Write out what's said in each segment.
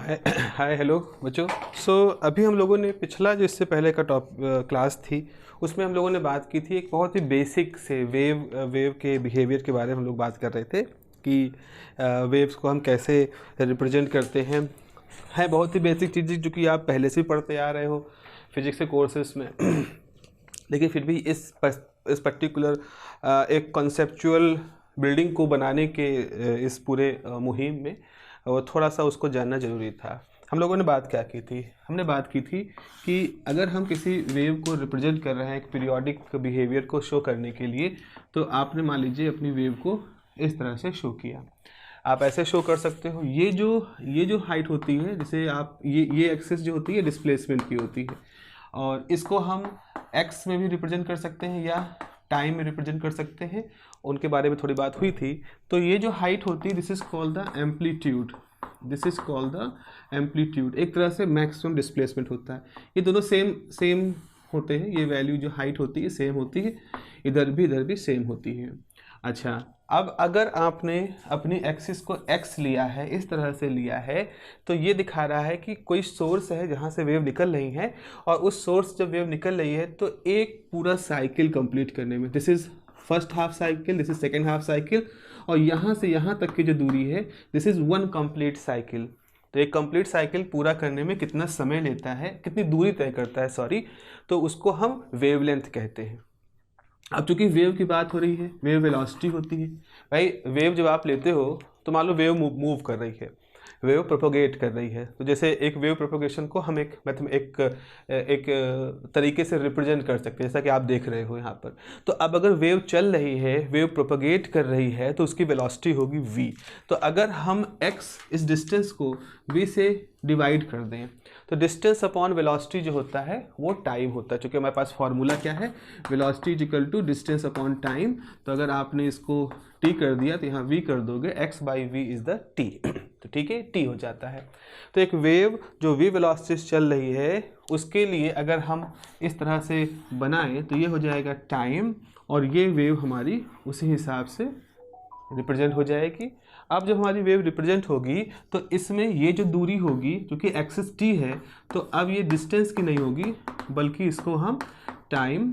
हाय hi hello बच्चों। अभी हम लोगों ने पिछला जो इससे पहले का क्लास थी उसमें हम लोगों ने बात की थी एक बहुत ही बेसिक से वेव के बिहेवियर के बारे में हम लोग बात कर रहे थे कि वेव्स को हम कैसे रिप्रेजेंट करते हैं। है बहुत ही बेसिक चीज़ जो कि आप पहले से ही पढ़ते आ रहे हो फिजिक्स के कोर्सेज में लेकिन फिर भी इस पर्टिकुलर एक कॉन्सेप्चुअल बिल्डिंग को बनाने के इस पूरे मुहिम में थोड़ा सा उसको जानना ज़रूरी था। हम लोगों ने बात क्या की थी? हमने बात की थी कि अगर हम किसी वेव को रिप्रेजेंट कर रहे हैं एक पीरियोडिक बिहेवियर को शो करने के लिए, तो आपने मान लीजिए अपनी वेव को इस तरह से शो किया। आप ऐसे शो कर सकते हो। ये जो हाइट होती है, जिसे आप ये एक्सिस जो होती है डिस्प्लेसमेंट की होती है, और इसको हम एक्स में भी रिप्रेजेंट कर सकते हैं या टाइम में रिप्रेजेंट कर सकते हैं। उनके बारे में थोड़ी बात हुई थी। तो ये जो हाइट होती है this is called the amplitude. This is called the amplitude. एक तरह से मैक्सिमम डिस्प्लेसमेंट होता है। ये दोनों सेम होते हैं। ये वैल्यू जो हाइट होती है सेम होती है, इधर भी सेम होती है। अच्छा, अब अगर आपने अपनी एक्सिस को x लिया है, इस तरह से लिया है, तो ये दिखा रहा है कि कोई सोर्स है जहाँ से वेव निकल रही है, और उस सोर्स जब वेव निकल रही है तो एक पूरा साइकिल कंप्लीट करने में, this is first half cycle, this is second half cycle, और यहाँ से यहाँ तक की जो दूरी है this is one complete cycle. तो एक कंप्लीट साइकिल पूरा करने में कितना समय लेता है, कितनी दूरी तय करता है, सॉरी, तो उसको हम वेवलेंथ कहते हैं। अब चूंकि वेव की बात हो रही है, वेव वेलोसिटी होती है भाई। वेव जब आप लेते हो तो मान लो वेव मूव कर रही है, वेव प्रोपोगेट कर रही है। तो जैसे एक वेव प्रोपोगेशन को हम एक तरीके से रिप्रेजेंट कर सकते हैं, जैसा कि आप देख रहे हो यहाँ पर। तो अब अगर वेव चल रही है, वेव प्रोपोगेट कर रही है, तो उसकी वेलोसिटी होगी v। तो अगर हम x इस डिस्टेंस को v से डिवाइड कर दें, तो डिस्टेंस अपॉन वेलोसिटी जो होता है वो टाइम होता है। चूँकि हमारे पास फॉर्मूला क्या है, velocity is equal to distance upon time. तो अगर आपने इसको t कर दिया तो यहाँ v कर दोगे, x by v is the t। तो ठीक है, t हो जाता है। तो एक वेव जो v वेलोसिटी से चल रही है उसके लिए अगर हम इस तरह से बनाएं तो ये हो जाएगा टाइम, और ये वेव हमारी उसी हिसाब से रिप्रेजेंट हो जाएगी। अब जब हमारी वेव रिप्रेजेंट होगी तो इसमें ये जो दूरी होगी, क्योंकि एक्सिस t है, तो अब ये डिस्टेंस की नहीं होगी बल्कि इसको हम टाइम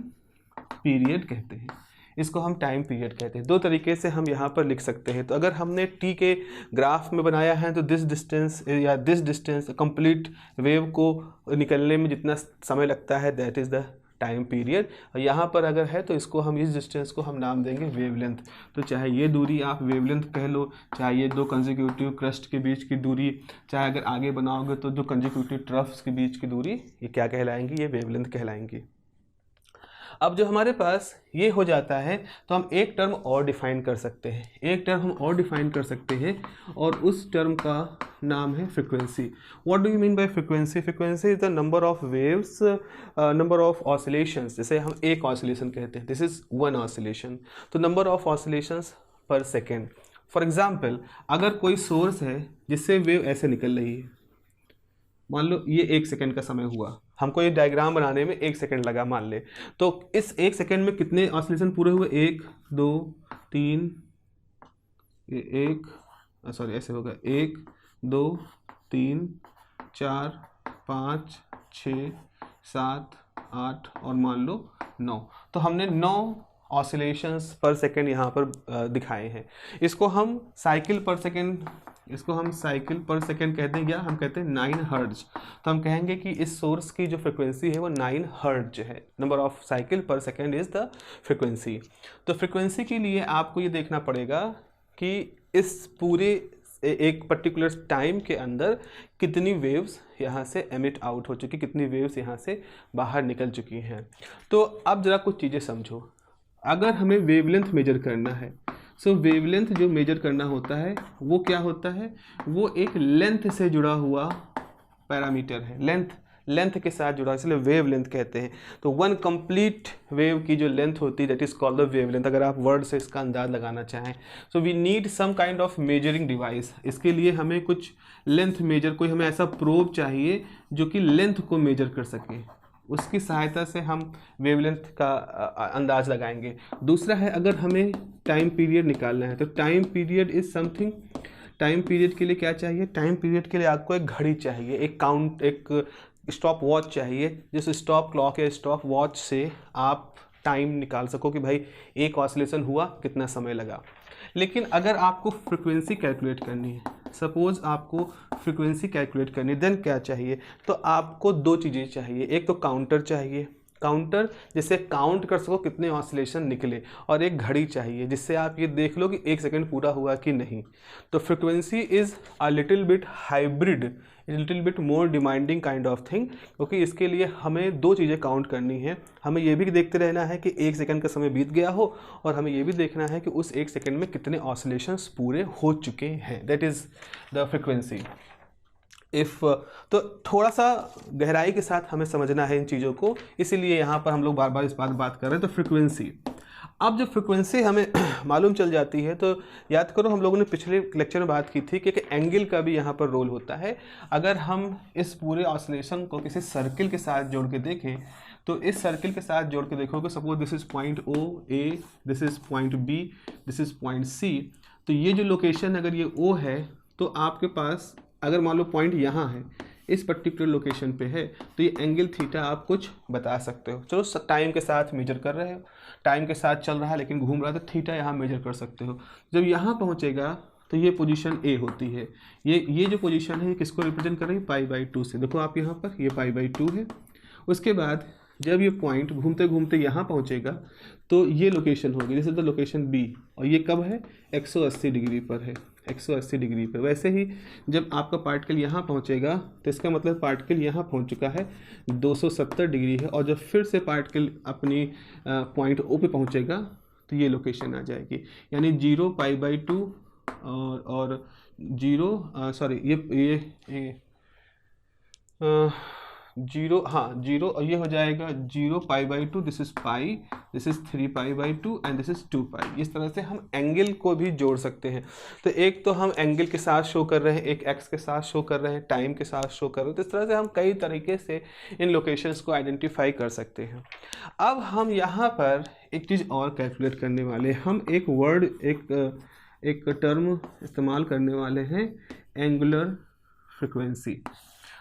पीरियड कहते हैं। इसको हम टाइम पीरियड कहते हैं। दो तरीके से हम यहाँ पर लिख सकते हैं। तो अगर हमने t के ग्राफ में बनाया है तो दिस डिस्टेंस कंप्लीट वेव को निकलने में जितना समय लगता है that is the time period. और यहाँ पर अगर है तो इसको हम, इस डिस्टेंस को हम नाम देंगे वेवलेंथ। तो चाहे ये दूरी आप वेवलेंथ कह लो, चाहे ये दो कंसेक्यूटिव क्रस्ट के बीच की दूरी, चाहे अगर आगे बनाओगे तो जो कंसेक्यूटिव ट्रफ्स के बीच की दूरी, ये क्या कहलाएंगी, ये वेवलेंथ कहलाएंगी। अब जो हमारे पास ये हो जाता है तो हम एक टर्म और डिफाइन कर सकते हैं। एक टर्म हम और डिफाइन कर सकते हैं और उस टर्म का नाम है frequency. What do you mean by frequency? Frequency is the number of waves, number of oscillations. जैसे हम एक ऑसिलेशन कहते हैं, दिस इज वन ऑसिलेशन। तो नंबर ऑफ ऑसिलेशंस पर सेकेंड। फॉर एग्जाम्पल, अगर कोई सोर्स है जिससे वेव ऐसे निकल रही है, मान लो ये 1 सेकेंड का समय हुआ, हमको ये डायग्राम बनाने में 1 सेकेंड लगा मान ले, तो इस 1 सेकेंड में कितने ऑसिलेशन पूरे हुए? 1 2 3, ये 1 सॉरी ऐसे होगा, 1 2 3 4 5 6 7 8 और मान लो 9। तो हमने 9 ऑसिलेशंस पर सेकेंड यहाँ पर दिखाए हैं। इसको हम साइकिल पर सेकेंड कहते हैं, या हम कहते हैं 9 हर्ट्ज। तो हम कहेंगे कि इस सोर्स की जो फ्रिक्वेंसी है वो 9 हर्ट्ज है। नंबर ऑफ साइकिल पर सेकेंड इज द फ्रिक्वेंसी। तो फ्रिक्वेंसी के लिए आपको ये देखना पड़ेगा कि इस पूरे एक पर्टिकुलर टाइम के अंदर कितनी वेव्स यहाँ से एमिट आउट हो चुकी, कितनी वेव्स यहाँ से बाहर निकल चुकी हैं। तो अब ज़रा कुछ चीज़ें समझो। अगर हमें वेवलेंथ मेजर करना है, सो वेवलेंथ जो मेजर करना होता है वो क्या होता है, वो एक लेंथ से जुड़ा हुआ पैरामीटर है। लेंथ के साथ जुड़ा, इसलिए वेवलेंथ कहते हैं। तो वन कंप्लीट वेव की जो लेंथ होती है that is called the wavelength. अगर आप वर्ड से इसका अंदाज लगाना चाहें, so we need some kind of measuring device. इसके लिए हमें कुछ लेंथ मेजर, कोई हमें ऐसा प्रोब चाहिए जो कि लेंथ को मेजर कर सके। उसकी सहायता से हम वेवलेंथ का अंदाज लगाएंगे। दूसरा है, अगर हमें टाइम पीरियड निकालना है, तो time period is something, time period के लिए क्या चाहिए? टाइम पीरियड के लिए आपको एक घड़ी चाहिए, एक स्टॉप वॉच चाहिए, जिस स्टॉप क्लॉक या स्टॉप वॉच से आप टाइम निकाल सको कि भाई एक ऑसिलेशन हुआ कितना समय लगा। लेकिन अगर आपको फ्रिक्वेंसी कैलकुलेट करनी है, सपोज आपको फ्रिक्वेंसी कैलकुलेट करनी है, देन क्या चाहिए? तो आपको दो चीज़ें चाहिए। एक तो काउंटर चाहिए, काउंटर जिससे काउंट कर सको कितने ऑसिलेशन निकले, और एक घड़ी चाहिए जिससे आप ये देख लो कि 1 सेकंड पूरा हुआ कि नहीं। तो frequency is a little bit hybrid, little bit more demanding kind of thing, क्योंकि इसके लिए हमें दो चीज़ें काउंट करनी है। हमें ये भी देखते रहना है कि 1 सेकंड का समय बीत गया हो, और हमें ये भी देखना है कि उस 1 सेकंड में कितने ऑसिलेशंस पूरे हो चुके हैं। That is the frequency. तो थोड़ा सा गहराई के साथ हमें समझना है इन चीज़ों को, इसीलिए यहाँ पर हम लोग बार बार इस बात कर रहे हैं। तो फ्रिक्वेंसी, अब जब फ्रिक्वेंसी हमें मालूम चल जाती है, तो याद करो हम लोगों ने पिछले लेक्चर में बात की थी कि एंगल का भी यहाँ पर रोल होता है। अगर हम इस पूरे ऑसिलेशन को किसी सर्किल के साथ जोड़ के देखें, तो इस सर्किल के साथ जोड़ के देखोगे, suppose this is point O A, this is point B, this is point C। तो ये जो लोकेशन अगर ये O है, तो आपके पास अगर मान लो पॉइंट यहाँ है, इस पर्टिकुलर लोकेशन पे है, तो ये एंगल थीटा आप कुछ बता सकते हो। चलो टाइम के साथ मेजर कर रहे हो, टाइम के साथ चल रहा है लेकिन घूम रहा है, तो थीटा यहाँ मेजर कर सकते हो। जब यहाँ पहुँचेगा तो ये पोजीशन A होती है। ये जो पोजीशन है ये किसको रिप्रेजेंट कर रही है? π/2 से। देखो आप यहाँ पर, ये π/2 है। उसके बाद जब ये पॉइंट घूमते घूमते यहाँ पहुँचेगा तो ये लोकेशन होगी, जैसे तो लोकेशन B, और ये कब है? 180 डिग्री पर है, 180 डिग्री पर। वैसे ही जब आपका पार्टिकल यहाँ पहुँचेगा तो इसका मतलब पार्टिकल यहाँ पहुँच चुका है, 270 डिग्री है। और जब फिर से पार्टिकल अपनी पॉइंट O पे पहुँचेगा तो ये लोकेशन आ जाएगी, यानी 0 π/2 और 0 सॉरी ये 0, हाँ 0, और ये हो जाएगा 0 π/2, this is pi, this is 3 π/2 and this is 2 pi. इस तरह से हम एंगल को भी जोड़ सकते हैं। तो एक तो हम एंगल के साथ शो कर रहे हैं, एक एक्स के साथ शो कर रहे हैं, टाइम के साथ शो कर रहे हैं। तो इस तरह से हम कई तरीके से इन लोकेशंस को आइडेंटिफाई कर सकते हैं। अब हम यहाँ पर एक चीज़ और कैलकुलेट करने वाले, हम एक वर्ड, एक टर्म इस्तेमाल करने वाले हैं, एंगुलर फ्रिक्वेंसी।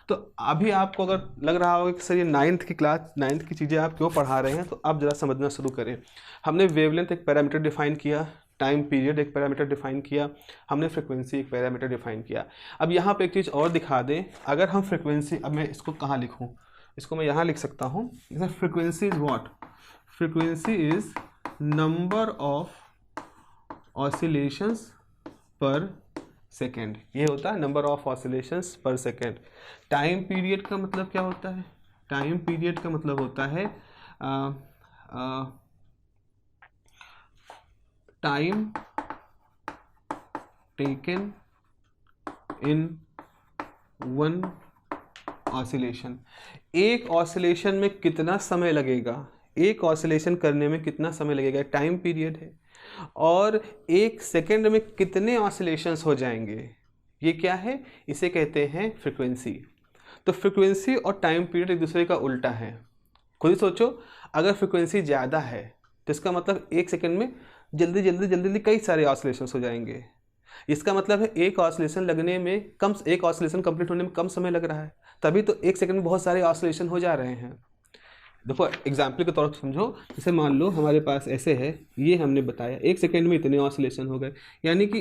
तो अभी आपको अगर लग रहा होगा कि सर ये 9th की चीज़ें आप क्यों पढ़ा रहे हैं, तो अब ज़रा समझना शुरू करें। हमने वेवलेंथ एक पैरामीटर डिफाइन किया, टाइम पीरियड एक पैरामीटर डिफाइन किया, हमने फ्रिक्वेंसी एक पैरामीटर डिफाइन किया। अब यहाँ पे एक चीज़ और दिखा दें, अगर हम फ्रिक्वेंसी, अब मैं इसको कहाँ लिखूँ? इसको मैं यहाँ लिख सकता हूँ। जैसे frequency is what? Frequency is number of oscillations पर सेकेंड। ये होता है नंबर ऑफ ऑसिलेशंस पर सेकेंड। टाइम पीरियड का मतलब क्या होता है? टाइम पीरियड का मतलब होता है time taken in one oscillation. एक ऑसिलेशन में कितना समय लगेगा, एक ऑसिलेशन करने में कितना समय लगेगा, टाइम पीरियड है। और 1 सेकेंड में कितने ऑसिलेशंस हो जाएंगे, ये क्या है? इसे कहते हैं फ्रिक्वेंसी। तो फ्रिक्वेंसी और टाइम पीरियड एक दूसरे का उल्टा है। खुद ही सोचो, अगर फ्रिक्वेंसी ज़्यादा है तो इसका मतलब 1 सेकेंड में जल्दी कई सारे ऑसिलेशंस हो जाएंगे। इसका मतलब है एक ऑसिलेशन लगने में एक ऑसिलेशन कंप्लीट होने में कम समय लग रहा है, तभी तो 1 सेकेंड में बहुत सारे ऑसिलेशन हो जा रहे हैं। देखो एग्जाम्पल के तौर पर समझो, जैसे मान लो हमारे पास ऐसे है, ये हमने बताया 1 सेकेंड में इतने ऑसिलेशन हो गए, यानी कि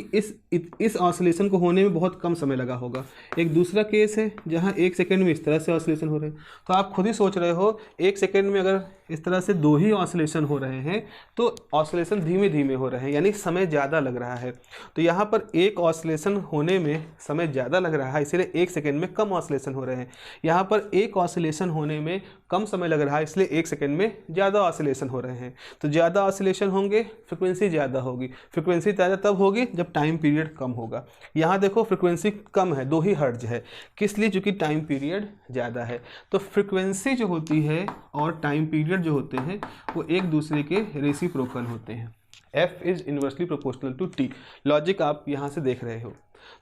इस ऑसिलेशन को होने में बहुत कम समय लगा होगा। एक दूसरा केस है जहाँ 1 सेकेंड में इस तरह से ऑसिलेशन हो रहे हैं। तो आप खुद ही सोच रहे हो, 1 सेकेंड में अगर इस तरह से 2 ही ऑसिलेशन हो रहे हैं तो ऑसिलेशन धीमे धीमे हो रहे हैं, यानी समय ज़्यादा लग रहा है। तो यहाँ पर एक ऑसिलेशन होने में समय ज़्यादा लग रहा है, इसीलिए 1 सेकेंड में कम ऑसिलेशन हो रहे हैं। यहाँ पर एक ऑसिलेशन होने में कम समय लग रहा है, इसलिए 1 सेकेंड में ज़्यादा ऑसिलेशन हो रहे हैं। तो ज़्यादा ऑसिलेशन होंगे, फ्रिक्वेंसी ज़्यादा होगी। फ्रिक्वेंसी ज़्यादा तब होगी जब टाइम पीरियड कम होगा। यहाँ देखो फ्रिक्वेंसी कम है, 2 ही हर्ट्ज है, किस लिए? क्योंकि टाइम पीरियड ज़्यादा है। तो फ्रिक्वेंसी जो होती है और टाइम पीरियड जो होते हैं वो एक दूसरे के रेसिप्रोकल होते हैं। F is inversely proportional to T। Logic आप यहाँ से देख रहे हो।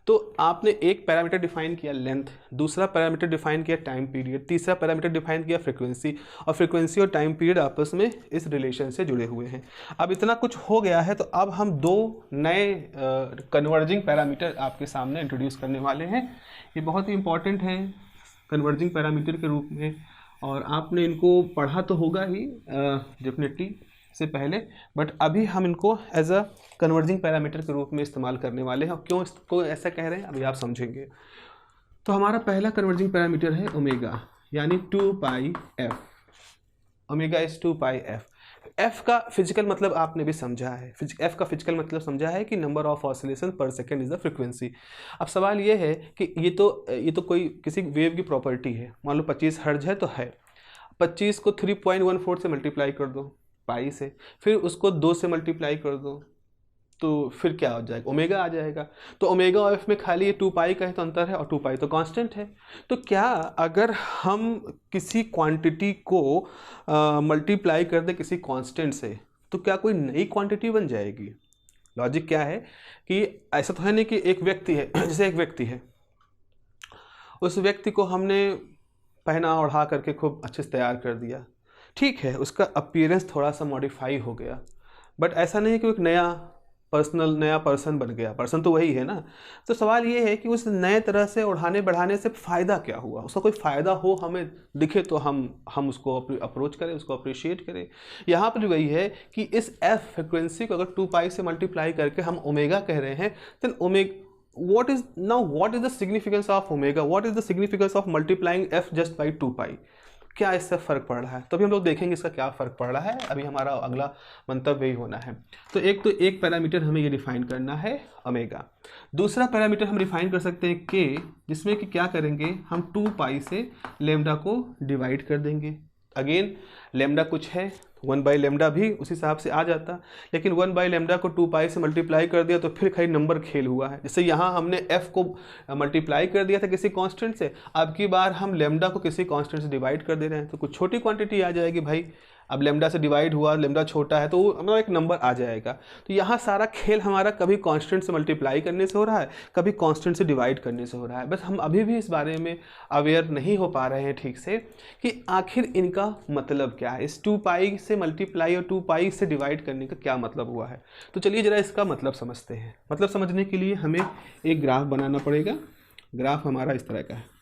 तो आपने एक पैरामीटर डिफाइन किया लेंथ, दूसरा पैरामीटर डिफाइन किया टाइम पीरियड, तीसरा पैरामीटर डिफाइन किया फ्रीक्वेंसी, और फ्रीक्वेंसी और टाइम पीरियड आपस में इस रिलेशन से जुड़े हुए हैं। अब इतना कुछ हो गया है तो अब हम दो नए कन्वर्जिंग पैरामीटर आपके सामने इंट्रोड्यूस करने वाले हैं। ये बहुत ही इंपॉर्टेंट हैं कन्वर्जिंग पैरामीटर के रूप में, और आपने इनको पढ़ा तो होगा ही डेफिनेटली से पहले, बट अभी हम इनको एज अ कन्वर्जिंग पैरामीटर के रूप में इस्तेमाल करने वाले हैं। और क्यों इसको ऐसा कह रहे हैं अभी आप समझेंगे। तो हमारा पहला कन्वर्जिंग पैरामीटर है ओमेगा, यानी 2 pi f. Omega is 2 pi f. F का फिजिकल मतलब आपने भी समझा है, एफ का फिजिकल मतलब समझा है कि नंबर ऑफ ऑसिलेशन पर सेकेंड इज द फ्रीक्वेंसी। अब सवाल ये है कि ये तो कोई किसी वेव की प्रॉपर्टी है। मान लो 25 हर्ट्ज है तो है, 25 को 3.14 से मल्टीप्लाई कर दो पाई से, फिर उसको 2 से मल्टीप्लाई कर दो, तो फिर क्या हो जाएगा, ओमेगा आ जाएगा। तो ओमेगा और एफ में खाली ये 2 पाई का ही तो अंतर है, और 2 पाई तो कांस्टेंट है। तो क्या अगर हम किसी क्वांटिटी को मल्टीप्लाई कर दें किसी कांस्टेंट से, तो क्या कोई नई क्वांटिटी बन जाएगी? लॉजिक क्या है कि ऐसा तो है नहीं कि एक व्यक्ति है, जैसे एक व्यक्ति है, उस व्यक्ति को हमने पहना ओढ़ा करके खूब अच्छे से तैयार कर दिया, ठीक है, उसका अपीयरेंस थोड़ा सा मॉडिफाई हो गया, बट ऐसा नहीं है कि एक नया पर्सन बन गया, पर्सन तो वही है ना। तो सवाल ये है कि उस नए तरह से ओढ़ाने बढ़ाने से फ़ायदा क्या हुआ, उसका कोई फ़ायदा हो हमें दिखे तो हम उसको अप्रोच करें, उसको अप्रिशिएट करें। यहाँ पर वही है कि इस एफ फ्रिक्वेंसी को अगर 2 पाई से मल्टीप्लाई करके हम ओमेगा कह रहे हैं, then what is the significance of omega, what is the significance of multiplying f just by 2 पाई? क्या इससे फ़र्क पड़ रहा है? तभी हम लोग देखेंगे इसका क्या फ़र्क पड़ रहा है। अभी हमारा अगला मंतव्य ही होना है। तो एक पैरामीटर हमें ये डिफाइन करना है ओमेगा। दूसरा पैरामीटर हम डिफाइन कर सकते हैं के, जिसमें कि क्या करेंगे, हम 2 पाई से लेमडा को डिवाइड कर देंगे। अगेन लेमडा कुछ है, 1 बाई लेमडा भी उस हिसाब से आ जाता, लेकिन 1 बाई लेमडा को 2 पाई से मल्टीप्लाई कर दिया तो फिर खाली नंबर खेल हुआ है। जैसे यहाँ हमने f को मल्टीप्लाई कर दिया था किसी कांस्टेंट से, अब की बार हम लेमडा को किसी कांस्टेंट से डिवाइड कर दे रहे हैं, तो कुछ छोटी क्वांटिटी आ जाएगी भाई। अब लेमडा से डिवाइड हुआ, लेमडा छोटा है तो मतलब एक नंबर आ जाएगा। तो यहाँ सारा खेल हमारा कभी कांस्टेंट से मल्टीप्लाई करने से हो रहा है, कभी कांस्टेंट से डिवाइड करने से हो रहा है। बस हम अभी भी इस बारे में अवेयर नहीं हो पा रहे हैं ठीक से कि आखिर इनका मतलब क्या है, इस 2 पाई से मल्टीप्लाई और 2 पाई से डिवाइड करने का क्या मतलब हुआ है। तो चलिए ज़रा इसका मतलब समझते हैं। मतलब समझने के लिए हमें एक ग्राफ बनाना पड़ेगा। ग्राफ हमारा इस तरह का है,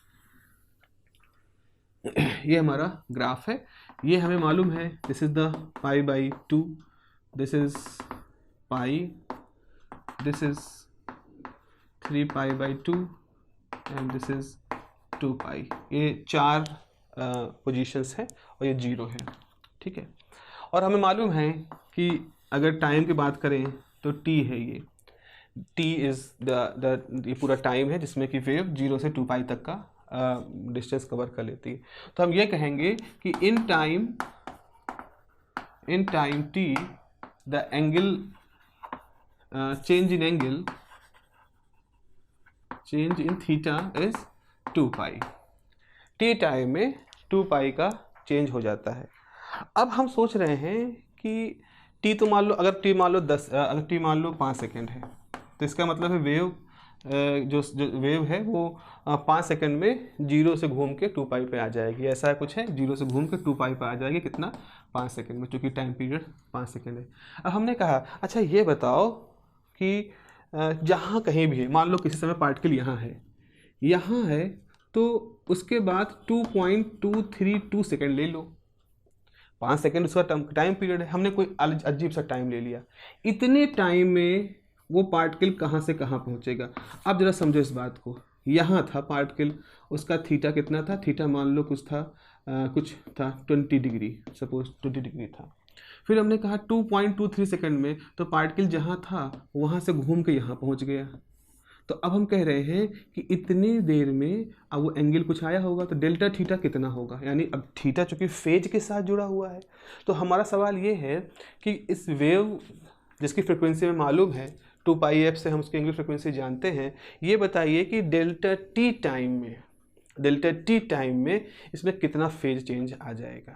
ये हमारा ग्राफ है। ये हमें मालूम है, this is the pi by 2, this is pi, this is 3 pi by 2 and this is 2 पाई। ये 4 पोजीशंस हैं और ये 0 है, ठीक है। और हमें मालूम है कि अगर टाइम की बात करें तो t है, ये t इज़ ये पूरा टाइम है जिसमें कि वेव 0 से 2 पाई तक का डिस्टेंस कवर कर लेती है। तो हम ये कहेंगे कि in time t the angle change in theta is 2 pi. t time में 2 पाई का चेंज हो जाता है। अब हम सोच रहे हैं कि t तो मान लो, अगर t मान लो 5 सेकेंड है, तो इसका मतलब है वेव जो वेव है वो 5 सेकंड में 0 से घूम के 2 पाई पे आ जाएगी। ऐसा कुछ है, 0 से घूम के 2 पाई पे आ जाएगी। कितना? 5 सेकंड में, चूँकि टाइम पीरियड 5 सेकंड है। अब हमने कहा अच्छा ये बताओ कि जहाँ कहीं भी है, मान लो किसी समय पार्टिकल यहाँ है तो उसके बाद 2.232 सेकेंड ले लो, 5 सेकंड उसका टाइम पीरियड है, हमने कोई अजीब सा टाइम ले लिया। इतने टाइम में वो पार्टिकल कहाँ से कहाँ पहुँचेगा? अब जरा समझो इस बात को। यहाँ था पार्टिकल, उसका थीटा कितना था? थीटा मान लो कुछ था 20 डिग्री, सपोज 20 डिग्री था। फिर हमने कहा 2.23 सेकंड में तो पार्टिकल जहाँ था वहाँ से घूम के यहाँ पहुँच गया। तो अब हम कह रहे हैं कि इतनी देर में अब वो एंगल कुछ आया होगा, तो डेल्टा थीटा कितना होगा? यानी अब थीटा चूँकि फेज के साथ जुड़ा हुआ है, तो हमारा सवाल ये है कि इस वेव जिसकी फ्रिक्वेंसी में मालूम है 2 पाई एफ से हम उसकी एंगुलर फ्रिक्वेंसी जानते हैं, ये बताइए कि डेल्टा टी टाइम में इसमें कितना फेज चेंज आ जाएगा।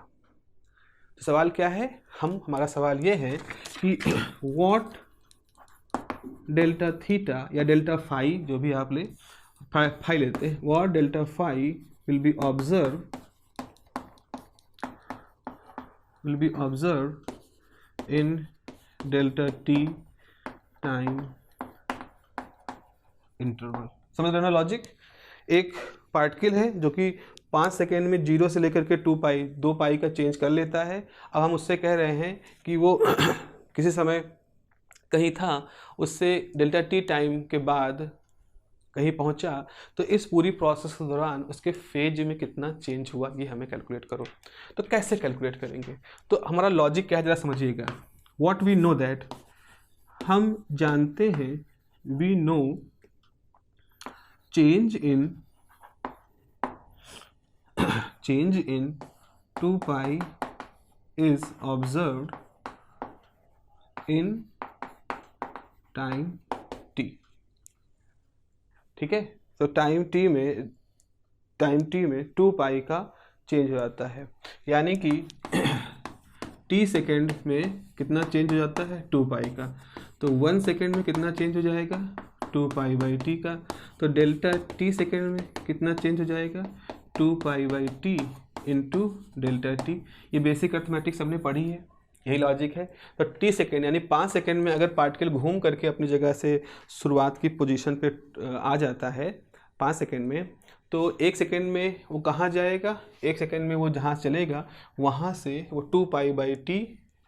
तो सवाल क्या है? हमारा सवाल ये है कि व्हाट डेल्टा थीटा या डेल्टा फाई, जो भी आप ले, फाई लेते हैं, what delta phi will be observe in delta T time interval. समझ रहे ना लॉजिक? एक पार्टिकल है जो कि 5 सेकेंड में 0 से लेकर के 2 पाई का चेंज कर लेता है। अब हम उससे कह रहे हैं कि वो किसी समय कहीं था, उससे डेल्टा टी टाइम के बाद कहीं पहुंचा, तो इस पूरी प्रोसेस के दौरान उसके फेज में कितना चेंज हुआ ये हमें कैलकुलेट करो। तो कैसे कैलकुलेट करेंगे? तो हमारा लॉजिक क्या है जरा समझिएगा। व्हाट वी नो दैट, हम जानते हैं, we know change in 2 pi is observed in time t। ठीक है, तो टाइम t में 2 पाई का चेंज हो जाता है, यानी कि t सेकेंड में कितना चेंज हो जाता है? 2 पाई का। तो 1 सेकेंड में कितना चेंज हो जाएगा? 2 पाई बाई टी का। तो डेल्टा टी सेकेंड में कितना चेंज हो जाएगा? 2 pi by T into delta T. ये बेसिक अर्थमेटिक्स हमने पढ़ी है, यही लॉजिक है। तो टी सेकेंड यानी 5 सेकेंड में अगर पार्टिकल घूम करके अपनी जगह से शुरुआत की पोजीशन पे आ जाता है 5 सेकेंड में, तो 1 सेकेंड में वो कहाँ जाएगा? 1 सेकेंड में वो जहाँ चलेगा वहाँ से वो 2 पाई बाई टी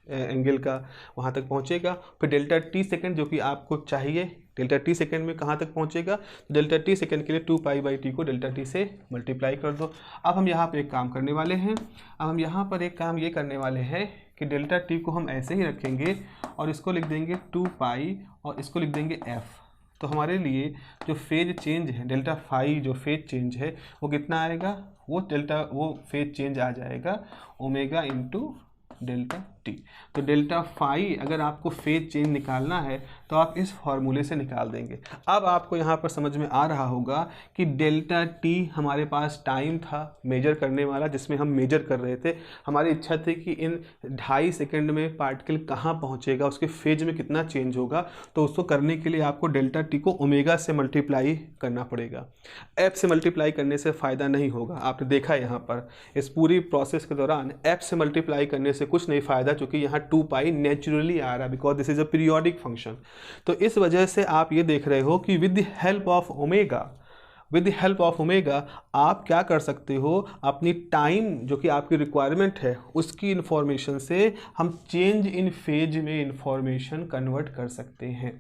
एंगल का वहाँ तक पहुँचेगा। फिर डेल्टा टी सेकेंड जो कि आपको चाहिए, डेल्टा टी सेकेंड में कहाँ तक पहुँचेगा? तो डेल्टा टी सेकेंड के लिए 2 पाई बाई टी को डेल्टा टी से मल्टीप्लाई कर दो। अब हम यहाँ पर एक काम करने वाले हैं, ये करने वाले हैं कि डेल्टा टी को हम ऐसे ही रखेंगे और इसको लिख देंगे 2 पाई और इसको लिख देंगे एफ। तो हमारे लिए जो फेज चेंज है, डेल्टा फाई जो फेज चेंज है वो कितना आएगा? वो फेज चेंज आ जाएगा ओमेगा इंटू डेल्टा टी। तो डेल्टा फाई अगर आपको फेज चेंज निकालना है तो आप इस फॉर्मूले से निकाल देंगे। अब आपको यहाँ पर समझ में आ रहा होगा कि डेल्टा टी हमारे पास टाइम था मेजर करने वाला, जिसमें हम मेजर कर रहे थे। हमारी इच्छा थी कि इन 2.5 सेकेंड में पार्टिकल कहाँ पहुँचेगा, उसके फेज में कितना चेंज होगा। तो उसको करने के लिए आपको डेल्टा टी को ओमेगा से मल्टीप्लाई करना पड़ेगा। एफ से मल्टीप्लाई करने से फ़ायदा नहीं होगा। आपने देखा यहाँ पर इस पूरी प्रोसेस के दौरान एफ से मल्टीप्लाई करने से कुछ नहीं फ़ायदा, क्योंकि यहाँ 2 पाई नेचुरली आ रहा है, because this is a periodic function. तो इस वजह से आप ये देख रहे हो कि with the help of omega आप क्या कर सकते हो, अपनी टाइम जो कि आपकी रिक्वायरमेंट है उसकी इंफॉर्मेशन से हम चेंज इन फेज में इंफॉर्मेशन कन्वर्ट कर सकते हैं।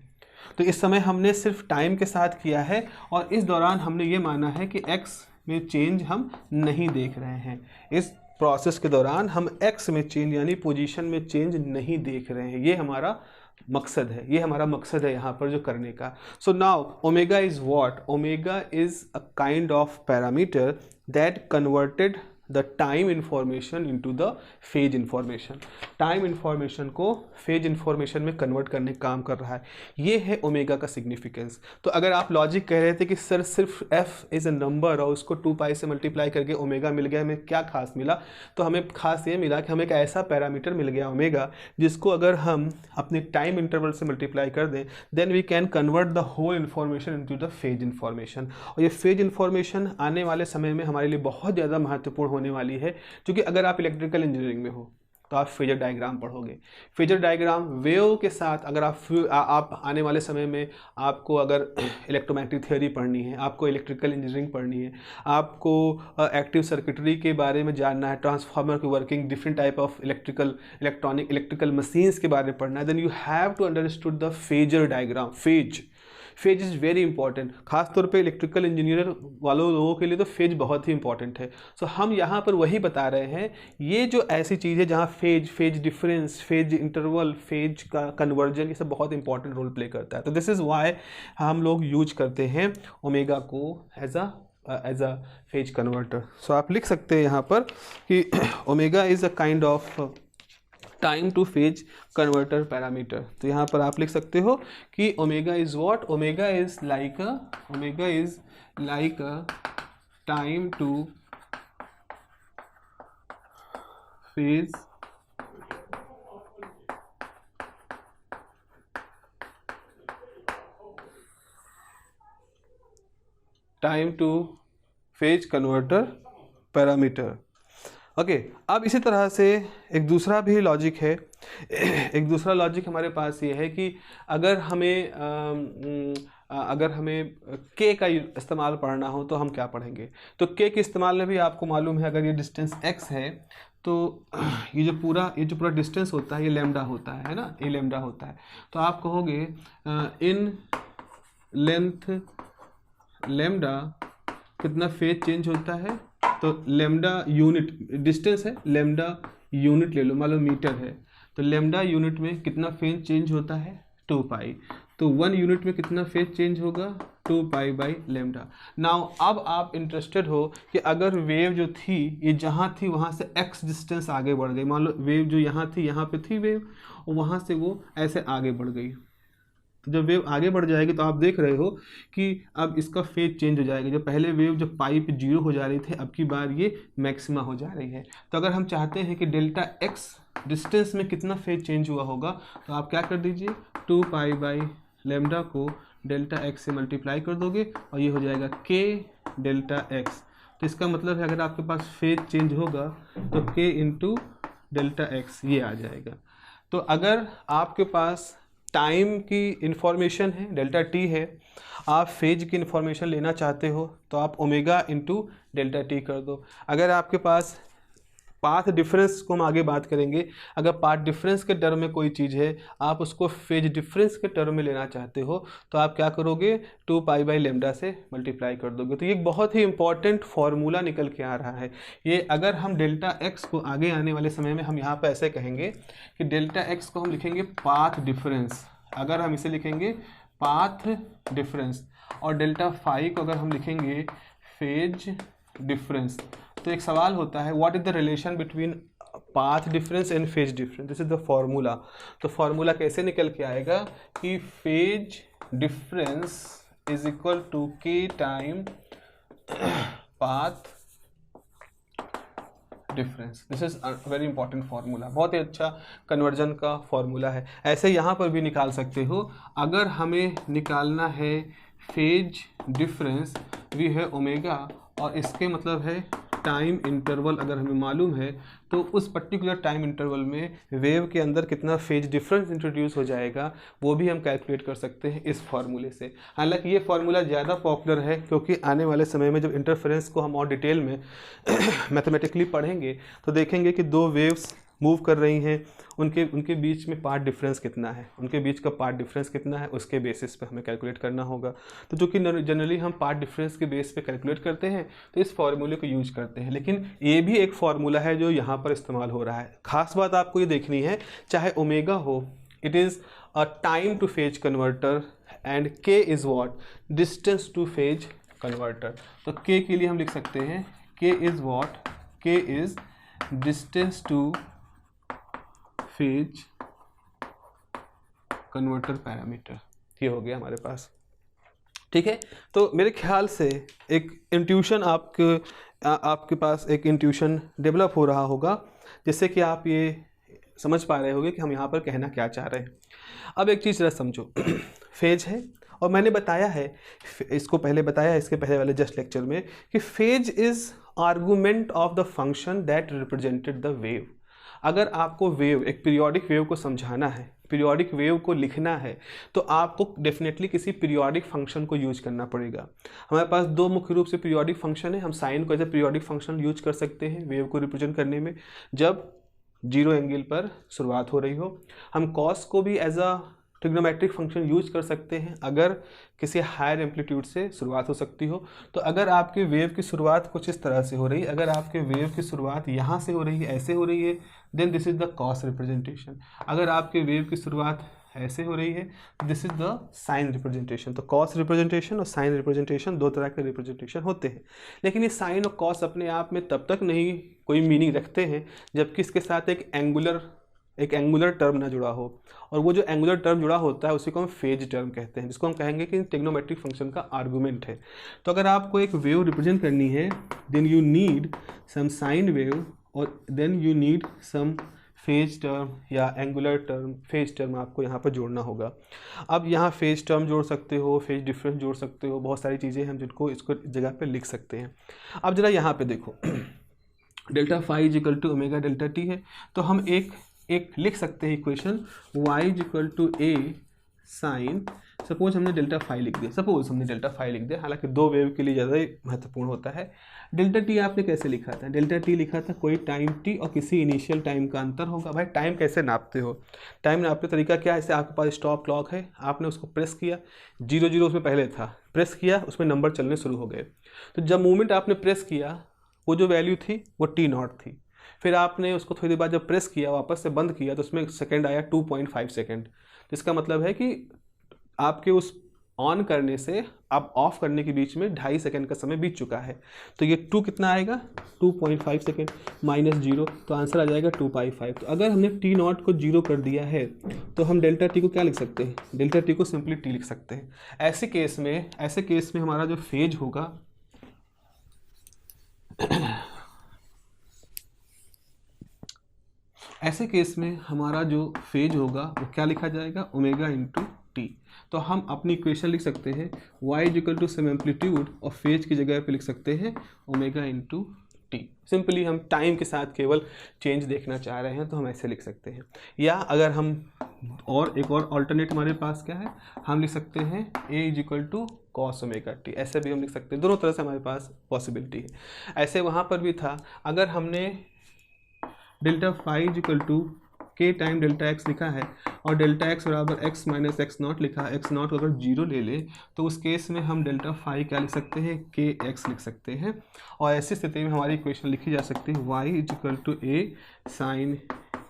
तो इस समय हमने सिर्फ टाइम के साथ किया है और इस दौरान हमने ये माना है कि एक्स में चेंज हम नहीं देख रहे हैं। इस प्रोसेस के दौरान हम एक्स में चेंज यानी पोजीशन में चेंज नहीं देख रहे हैं। ये हमारा मकसद है यहाँ पर जो करने का। So now omega is what? Omega is a kind of parameter that converted the time information into the phase information. Time information को फेज इंफॉर्मेशन में कन्वर्ट करने का काम कर रहा है। ये है ओमेगा का सिग्निफिकेंस। तो अगर आप लॉजिक कह रहे थे कि सर सिर्फ एफ इज़ अ नंबर और उसको 2 पाई से मल्टीप्लाई करके ओमेगा मिल गया, हमें क्या खास मिला? तो हमें खास ये मिला कि हमें एक ऐसा पैरामीटर मिल गया ओमेगा जिसको अगर हम अपने टाइम इंटरवल से मल्टीप्लाई कर दें, then we can convert the whole information into the phase information. और ये फेज इन्फॉर्मेशन आने वाले समय में हमारे लिए बहुत ज़्यादा महत्वपूर्ण होने वाली है, क्योंकि अगर आप इलेक्ट्रिकल इंजीनियरिंग में हो तो आप फेजर डायग्राम पढ़ोगे। फेजर डायग्राम वेव के साथ अगर आप आने वाले समय में आपको अगर इलेक्ट्रोमैग्नेटिक थ्योरी पढ़नी है, आपको इलेक्ट्रिकल इंजीनियरिंग पढ़नी है, आपको एक्टिव सर्किटरी के बारे में जानना है, ट्रांसफार्मर की working, different type of electrical machines के बारे में पढ़ना है, then you have to understood the phasor diagram. Phase is very important, खासतौर पे इलेक्ट्रिकल इंजीनियर लोगों के लिए तो फेज बहुत ही इंपॉर्टेंट है। सो हम यहाँ पर वही बता रहे हैं, ये जो ऐसी चीज़ है जहाँ phase difference, phase interval, phase का कन्वर्जन, ये सब बहुत इंपॉर्टेंट रोल प्ले करता है। तो दिस इज़ वाई हम लोग यूज करते हैं ओमेगा को एज अ फेज कन्वर्टर। सो आप लिख सकते हैं यहाँ पर कि omega is a kind of time to phase converter parameter. तो यहाँ पर आप लिख सकते हो कि omega is what? Omega is like a time to phase time to phase converter parameter. Okay, अब इसी तरह से एक दूसरा भी लॉजिक है। एक दूसरा लॉजिक हमारे पास ये है कि अगर हमें k का इस्तेमाल पढ़ना हो तो हम क्या पढ़ेंगे। तो k के इस्तेमाल में भी आपको मालूम है, अगर ये डिस्टेंस x है तो ये जो पूरा डिस्टेंस होता है ये लैम्डा होता है ना, ये लैम्डा होता है। तो आप कहोगे इन लेंथ लैम्डा कितना फेज चेंज होता है, तो लैम्डा यूनिट डिस्टेंस है, लैम्डा यूनिट ले लो, मान लो मीटर है, तो लैम्डा यूनिट में कितना फेज चेंज होता है 2 पाई। तो 1 यूनिट में कितना फेज चेंज होगा 2 पाई बाई लैम्डा। नाउ अब आप इंटरेस्टेड हो कि अगर वेव जो थी ये जहाँ थी वहाँ से x डिस्टेंस आगे बढ़ गई, मान लो वेव जो यहाँ थी यहाँ पे थी वेव और वहाँ से वो ऐसे आगे बढ़ गई, तो जब वेव आगे बढ़ जाएगी तो आप देख रहे हो कि अब इसका फेज चेंज हो जाएगा। जो पहले वेव जब पाई पे 0 हो जा रही थी, अब की बार ये मैक्सिमा हो जा रही है। तो अगर हम चाहते हैं कि डेल्टा x डिस्टेंस में कितना फेज चेंज हुआ होगा, तो आप क्या कर दीजिए 2 पाई बाई लैम्डा को डेल्टा x से मल्टीप्लाई कर दोगे और ये हो जाएगा k डेल्टा x। तो इसका मतलब है अगर आपके पास फेज चेंज होगा तो k इंटू डेल्टा x ये आ जाएगा। तो अगर आपके पास टाइम की इन्फॉर्मेशन है डेल्टा t है, आप फेज की इन्फॉर्मेशन लेना चाहते हो तो आप ओमेगा इंटू डेल्टा t कर दो। अगर आपके पास पाथ डिफरेंस को हम आगे बात करेंगे, अगर पाथ डिफरेंस के टर्म में कोई चीज़ है आप उसको फेज डिफरेंस के टर्म में लेना चाहते हो तो आप क्या करोगे 2 पाई बाई लैम्डा से मल्टीप्लाई कर दोगे। तो ये एक बहुत ही इंपॉर्टेंट फार्मूला निकल के आ रहा है। ये अगर हम डेल्टा x को आगे आने वाले समय में हम यहाँ पर ऐसे कहेंगे कि डेल्टा x को हम लिखेंगे पाथ डिफरेंस, अगर हम इसे लिखेंगे पाथ डिफरेंस, और डेल्टा फाई को अगर हम लिखेंगे फेज डिफरेंस, तो एक सवाल होता है what is the relation between path difference and phase difference, this is the formula. तो फॉर्मूला कैसे निकल के आएगा कि phase difference is equal to k times path difference. This is very important formula, बहुत ही अच्छा कन्वर्जन का फार्मूला है। ऐसे यहाँ पर भी निकाल सकते हो, अगर हमें निकालना है फेज डिफरेंस भी है ओमेगा और इसके मतलब है टाइम इंटरवल अगर हमें मालूम है तो उस पर्टिकुलर टाइम इंटरवल में वेव के अंदर कितना फेज डिफरेंस इंट्रोड्यूस हो जाएगा वो भी हम कैलकुलेट कर सकते हैं इस फार्मूले से। हालांकि ये फार्मूला ज़्यादा पॉपुलर है क्योंकि आने वाले समय में जब इंटरफेरेंस को हम और डिटेल में मैथमेटिकली पढ़ेंगे तो देखेंगे कि दो वेव्स मूव कर रही हैं, उनके बीच में पार्ट डिफरेंस कितना है, उनके बीच का पार्ट डिफरेंस कितना है, उसके बेसिस पे हमें कैलकुलेट करना होगा। तो जो कि जनरली हम पार्ट डिफरेंस के बेस पे कैलकुलेट करते हैं तो इस फार्मूले को यूज करते हैं, लेकिन ये भी एक फार्मूला है जो यहाँ पर इस्तेमाल हो रहा है। खास बात आपको ये देखनी है, चाहे ओमेगा हो, it is a time to phase converter and k is what distance to phase converter. तो के के लिए हम लिख सकते हैं k is what, k is distance to phase converter parameter. ये हो गया हमारे पास, ठीक है। तो मेरे ख्याल से एक इंट्यूशन आपके पास एक इंट्यूशन डेवलप हो रहा होगा जिससे कि आप ये समझ पा रहे होंगे कि हम यहाँ पर कहना क्या चाह रहे हैं। अब एक चीज़ जरा समझो, फेज है और मैंने बताया है, इसको पहले बताया है इसके पहले वाले जस्ट लेक्चर में कि phase is argument of the function that represented the wave. अगर आपको वेव, एक पीरियोडिक वेव को समझाना है, पीरियोडिक वेव को लिखना है, तो आपको डेफिनेटली किसी पीरियोडिक फंक्शन को यूज करना पड़ेगा। हमारे पास दो मुख्य रूप से पीरियोडिक फंक्शन है। हम साइन को as a periodic function use कर सकते हैं वेव को रिप्रेजेंट करने में जब 0 एंगल पर शुरुआत हो रही हो। हम कॉस को भी as a trigonometric function use कर सकते हैं अगर किसी हायर एम्पलीट्यूड से शुरुआत हो सकती हो। तो अगर आपके वेव की शुरुआत कुछ इस तरह से हो रही है, अगर आपके वेव की शुरुआत यहाँ से हो रही है, ऐसे हो रही है, then this is the cos representation. अगर आपके वेव की शुरुआत ऐसे हो रही है, this is the sine representation. तो कॉस रिप्रेजेंटेशन और साइन रिप्रेजेंटेशन दो तरह के रिप्रेजेंटेशन होते हैं, लेकिन ये साइन और कॉस अपने आप में तब तक नहीं कोई मीनिंग रखते हैं जबकि इसके साथ एक एंगुलर टर्म ना जुड़ा हो, और वो जो एंगुलर टर्म जुड़ा होता है उसी को हम फेज टर्म कहते हैं, जिसको हम कहेंगे कि ट्रिग्नोमेट्रिक फंक्शन का आर्गुमेंट है। तो अगर आपको एक वेव रिप्रेजेंट करनी है, then you need some sine wave और then you need some phase term या एंगुलर टर्म, फेज टर्म आपको यहाँ पर जोड़ना होगा। अब यहाँ फेज टर्म जोड़ सकते हो, फेज डिफरेंस जोड़ सकते हो, बहुत सारी चीज़ें हम जिनको इसको जगह पे लिख सकते हैं। अब जरा यहाँ पे देखो delta phi is equal to omega delta T है, तो हम एक लिख सकते हैं equation y is equal to a sine, suppose हमने डेल्टा फाई लिख दिया, हालांकि दो वेव के लिए ज़्यादा ही महत्वपूर्ण होता है। डेल्टा टी आपने कैसे लिखा था? डेल्टा टी लिखा था कोई टाइम टी और किसी इनिशियल टाइम का अंतर होगा। भाई टाइम कैसे नापते हो? टाइम नापते तरीका क्या है? जैसे आपके पास स्टॉप क्लॉक है, आपने उसको प्रेस किया, 0 उसमें पहले था, प्रेस किया, उसमें नंबर चलने शुरू हो गए। तो जब मोमेंट आपने प्रेस किया, वो जो वैल्यू थी वो t0 थी। फिर आपने उसको थोड़ी देर बाद जब प्रेस किया, वापस से बंद किया, तो उसमें सेकंड आया 2.5 सेकंड। तो इसका मतलब है कि आपके उस ऑन करने से आप ऑफ करने के बीच में 2.5 सेकंड का समय बीत चुका है। तो ये 2 कितना आएगा? 2.5 सेकंड माइनस 0, तो आंसर आ जाएगा 2π5। तो अगर हमने t0 को 0 कर दिया है तो हम डेल्टा टी को क्या लिख सकते हैं? डेल्टा टी को सिंपली t लिख सकते हैं। ऐसे केस में हमारा जो फेज होगा ऐसे केस में हमारा जो फेज होगा वो क्या लिखा जाएगा? Omega into T. तो हम अपनी इक्वेशन लिख सकते हैं y is equal to some amplitude और फेज की जगह पे लिख सकते हैं ओमेगा इंटू टी। सिंपली हम टाइम के साथ केवल चेंज देखना चाह रहे हैं तो हम ऐसे लिख सकते हैं। या अगर हम एक और अल्टरनेट हमारे पास क्या है, हम लिख सकते हैं a is equal to cos omega T, ऐसे भी हम लिख सकते हैं। दोनों तरह से हमारे पास पॉसिबिलिटी है। ऐसे वहाँ पर भी था, अगर हमने delta phi is equal to k time delta x लिखा है और डेल्टा एक्स बराबर एक्स माइनस एक्स नॉट लिखा है, एक्स नॉट अगर 0 ले ले तो उस केस में हम डेल्टा फाई क्या लिख सकते हैं? के एक्स लिख सकते हैं। और ऐसी स्थिति में हमारी इक्वेशन लिखी जा सकती है y is equal to a sine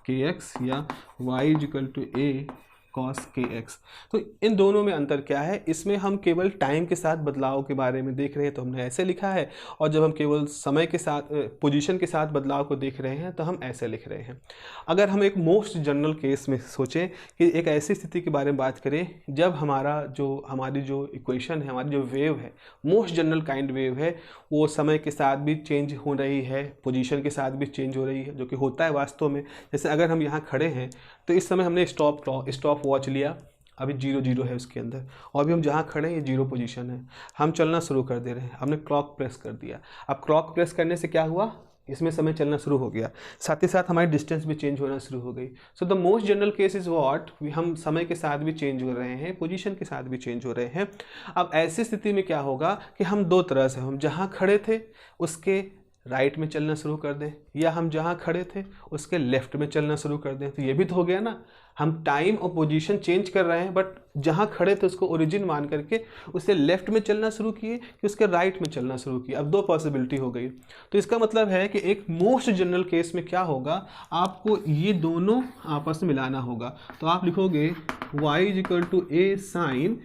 k x या y is equal to a cos k x. तो इन दोनों में अंतर क्या है? इसमें हम केवल टाइम के साथ बदलाव के बारे में देख रहे हैं तो हमने ऐसे लिखा है, और जब हम केवल समय के साथ पोजीशन के साथ बदलाव को देख रहे हैं तो हम ऐसे लिख रहे हैं। अगर हम एक मोस्ट जनरल केस में सोचें कि एक ऐसी स्थिति के बारे में बात करें जब हमारी जो इक्वेशन है, हमारी जो वेव है, मोस्ट जनरल काइंड वेव है, वो समय के साथ भी चेंज हो रही है, पोजीशन के साथ भी चेंज हो रही है, जो कि होता है वास्तव में। जैसे अगर हम यहाँ खड़े हैं तो इस समय हमने स्टॉप वॉच लिया, अभी 0 है उसके अंदर, और अभी हम जहाँ खड़े हैं ये 0 पोजीशन है, हम चलना शुरू कर दे रहे हैं, हमने क्लॉक प्रेस कर दिया। अब क्लॉक प्रेस करने से क्या हुआ? इसमें समय चलना शुरू हो गया, साथ ही साथ हमारी डिस्टेंस भी चेंज होना शुरू हो गई। So the most general case is what, हम समय के साथ भी चेंज हो रहे हैं, पोजीशन के साथ भी चेंज हो रहे हैं। अब ऐसी स्थिति में क्या होगा कि हम दो तरह से, हम जहाँ खड़े थे उसके राइट में चलना शुरू कर दें, या हम जहाँ खड़े थे उसके लेफ्ट में चलना शुरू कर दें। तो ये भी तो हो गया ना, हम टाइम और पोजीशन चेंज कर रहे हैं, बट जहाँ खड़े थे उसको ओरिजिन मान करके उससे लेफ्ट में चलना शुरू किए कि उसके राइट में चलना शुरू किए। अब दो पॉसिबिलिटी हो गई। तो इसका मतलब है कि एक मोस्ट जनरल केस में क्या होगा, आपको ये दोनों आपस में मिलाना होगा। तो आप लिखोगे y is equal to a sine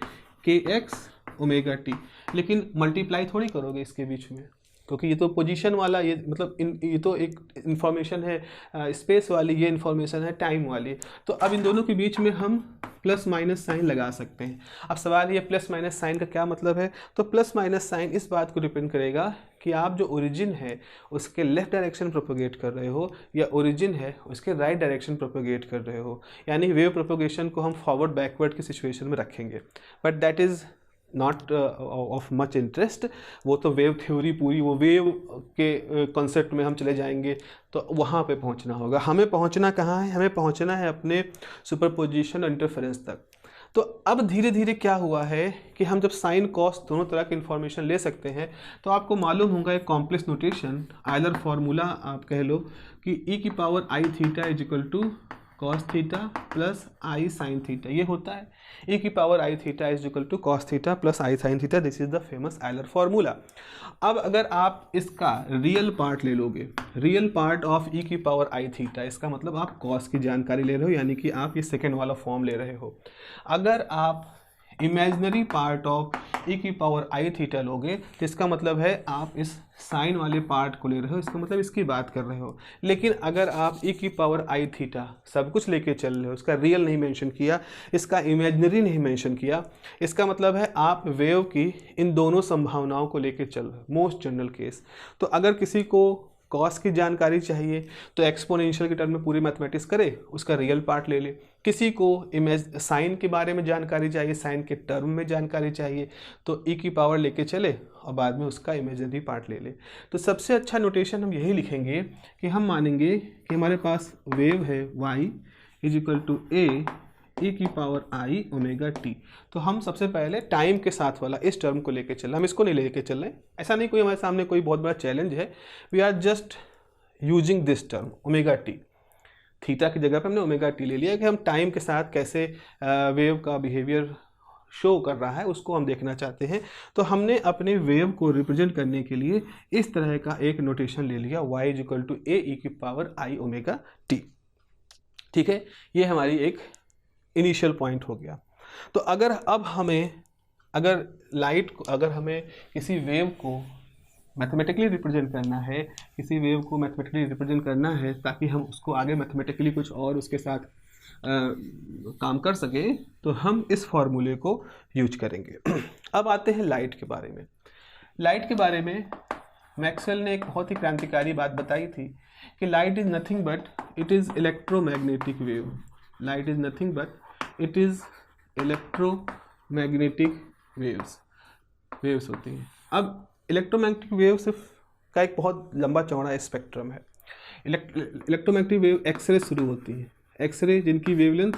k x omega T, लेकिन मल्टीप्लाई थोड़ी करोगे इसके बीच में, क्योंकि ये तो पोजीशन वाला, ये मतलब ये तो एक इन्फॉर्मेशन है स्पेस वाली, ये इन्फॉर्मेशन है टाइम वाली। तो अब इन दोनों के बीच में हम प्लस माइनस साइन लगा सकते हैं। अब सवाल ये प्लस माइनस साइन का क्या मतलब है? तो प्लस माइनस साइन इस बात को डिपेंड करेगा कि आप जो ओरिजिन है उसके लेफ्ट डायरेक्शन प्रोपोगेट कर रहे हो या ओरिजिन है उसके राइट डायरेक्शन प्रोपोगेट कर रहे हो। यानी वेव प्रोपोगेशन को हम फॉरवर्ड बैकवर्ड की सिचुएशन में रखेंगे, but that is not of much interest. वो तो वेव थ्योरी पूरी, वो वेव के कॉन्सेप्ट में हम चले जाएंगे तो वहाँ पे पहुँचना होगा। हमें पहुँचना कहाँ है? हमें पहुँचना है अपने सुपरपोजिशन और इंटरफेरेंस तक। तो अब धीरे धीरे क्या हुआ है कि हम जब साइन कॉस दोनों तरह की इन्फॉर्मेशन ले सकते हैं, तो आपको मालूम होगा एक कॉम्प्लेक्स नोटेशन, आयलर फार्मूला आप कह लो कि e की power i theta is equal to cos theta plus i sine theta. ये होता है e की power i theta is equal to cos theta plus i sine theta. This is the famous Euler formula. अब अगर आप इसका real part ले लोगे, रियल पार्ट ऑफ e की पावर आई थीटा, इसका मतलब आप कॉस की जानकारी ले रहे हो, यानी कि आप ये सेकेंड वाला फॉर्म ले रहे हो। अगर आप इमेजिनरी पार्ट ऑफ e की पावर आई थीटा लोगे तो इसका मतलब है आप इस साइन वाले पार्ट को ले रहे हो, इसका मतलब इसकी बात कर रहे हो। लेकिन अगर आप e की पावर आई थीटा सब कुछ लेके चल रहे हो, इसका रियल नहीं मेंशन किया, इसका इमेजिनरी नहीं मेंशन किया, इसका मतलब है आप वेव की इन दोनों संभावनाओं को लेके चल रहे हो, मोस्ट जनरल केस। तो अगर किसी को कॉस की जानकारी चाहिए तो एक्सपोनेंशियल के टर्म में पूरी मैथमेटिक्स करे, उसका रियल पार्ट ले ले। किसी को इमेज साइन के बारे में जानकारी चाहिए, साइन के टर्म में जानकारी चाहिए तो ई की पावर लेके चले और बाद में उसका इमेजनरी पार्ट ले ले। तो सबसे अच्छा नोटेशन हम यही लिखेंगे कि हम मानेंगे कि हमारे पास वेव है y इज इक्वल टू ए ई की पावर आई ओमेगा टी। तो हम सबसे पहले टाइम के साथ वाला इस टर्म को लेके चल रहे, हम इसको नहीं लेके चल रहे हैं। ऐसा नहीं कोई हमारे सामने कोई बहुत बड़ा चैलेंज है, we are just using this term omega t. Theta की जगह पे हमने ओमेगा टी ले लिया कि हम टाइम के साथ कैसे वेव का बिहेवियर शो कर रहा है उसको हम देखना चाहते हैं। तो हमने अपने वेव को रिप्रेजेंट करने के लिए इस तरह का एक नोटेशन ले लिया, y इज इक्वल टू ए ई की पावर आई ओमेगा टी। ठीक है, ये हमारी एक इनिशियल पॉइंट हो गया। तो अगर अब हमें अगर हमें किसी वेव को मैथमेटिकली रिप्रेजेंट करना है, किसी वेव को मैथमेटिकली रिप्रेजेंट करना है ताकि हम उसको आगे मैथमेटिकली कुछ और उसके साथ काम कर सके, तो हम इस फॉर्मूले को यूज करेंगे। अब आते हैं लाइट के बारे में। लाइट के बारे में मैक्सवेल ने एक बहुत ही क्रांतिकारी बात बताई थी कि light is nothing but it is electromagnetic wave. Light is nothing but it is electromagnetic waves होती हैं। अब इलेक्ट्रोमैग्नेटिक वेव सिर्फ का एक बहुत लंबा चौड़ा स्पेक्ट्रम है। इलेक्ट्रोमैग्नेटिक वेव एक्सरे शुरू होती है, एक्सरे जिनकी वेवलेंथ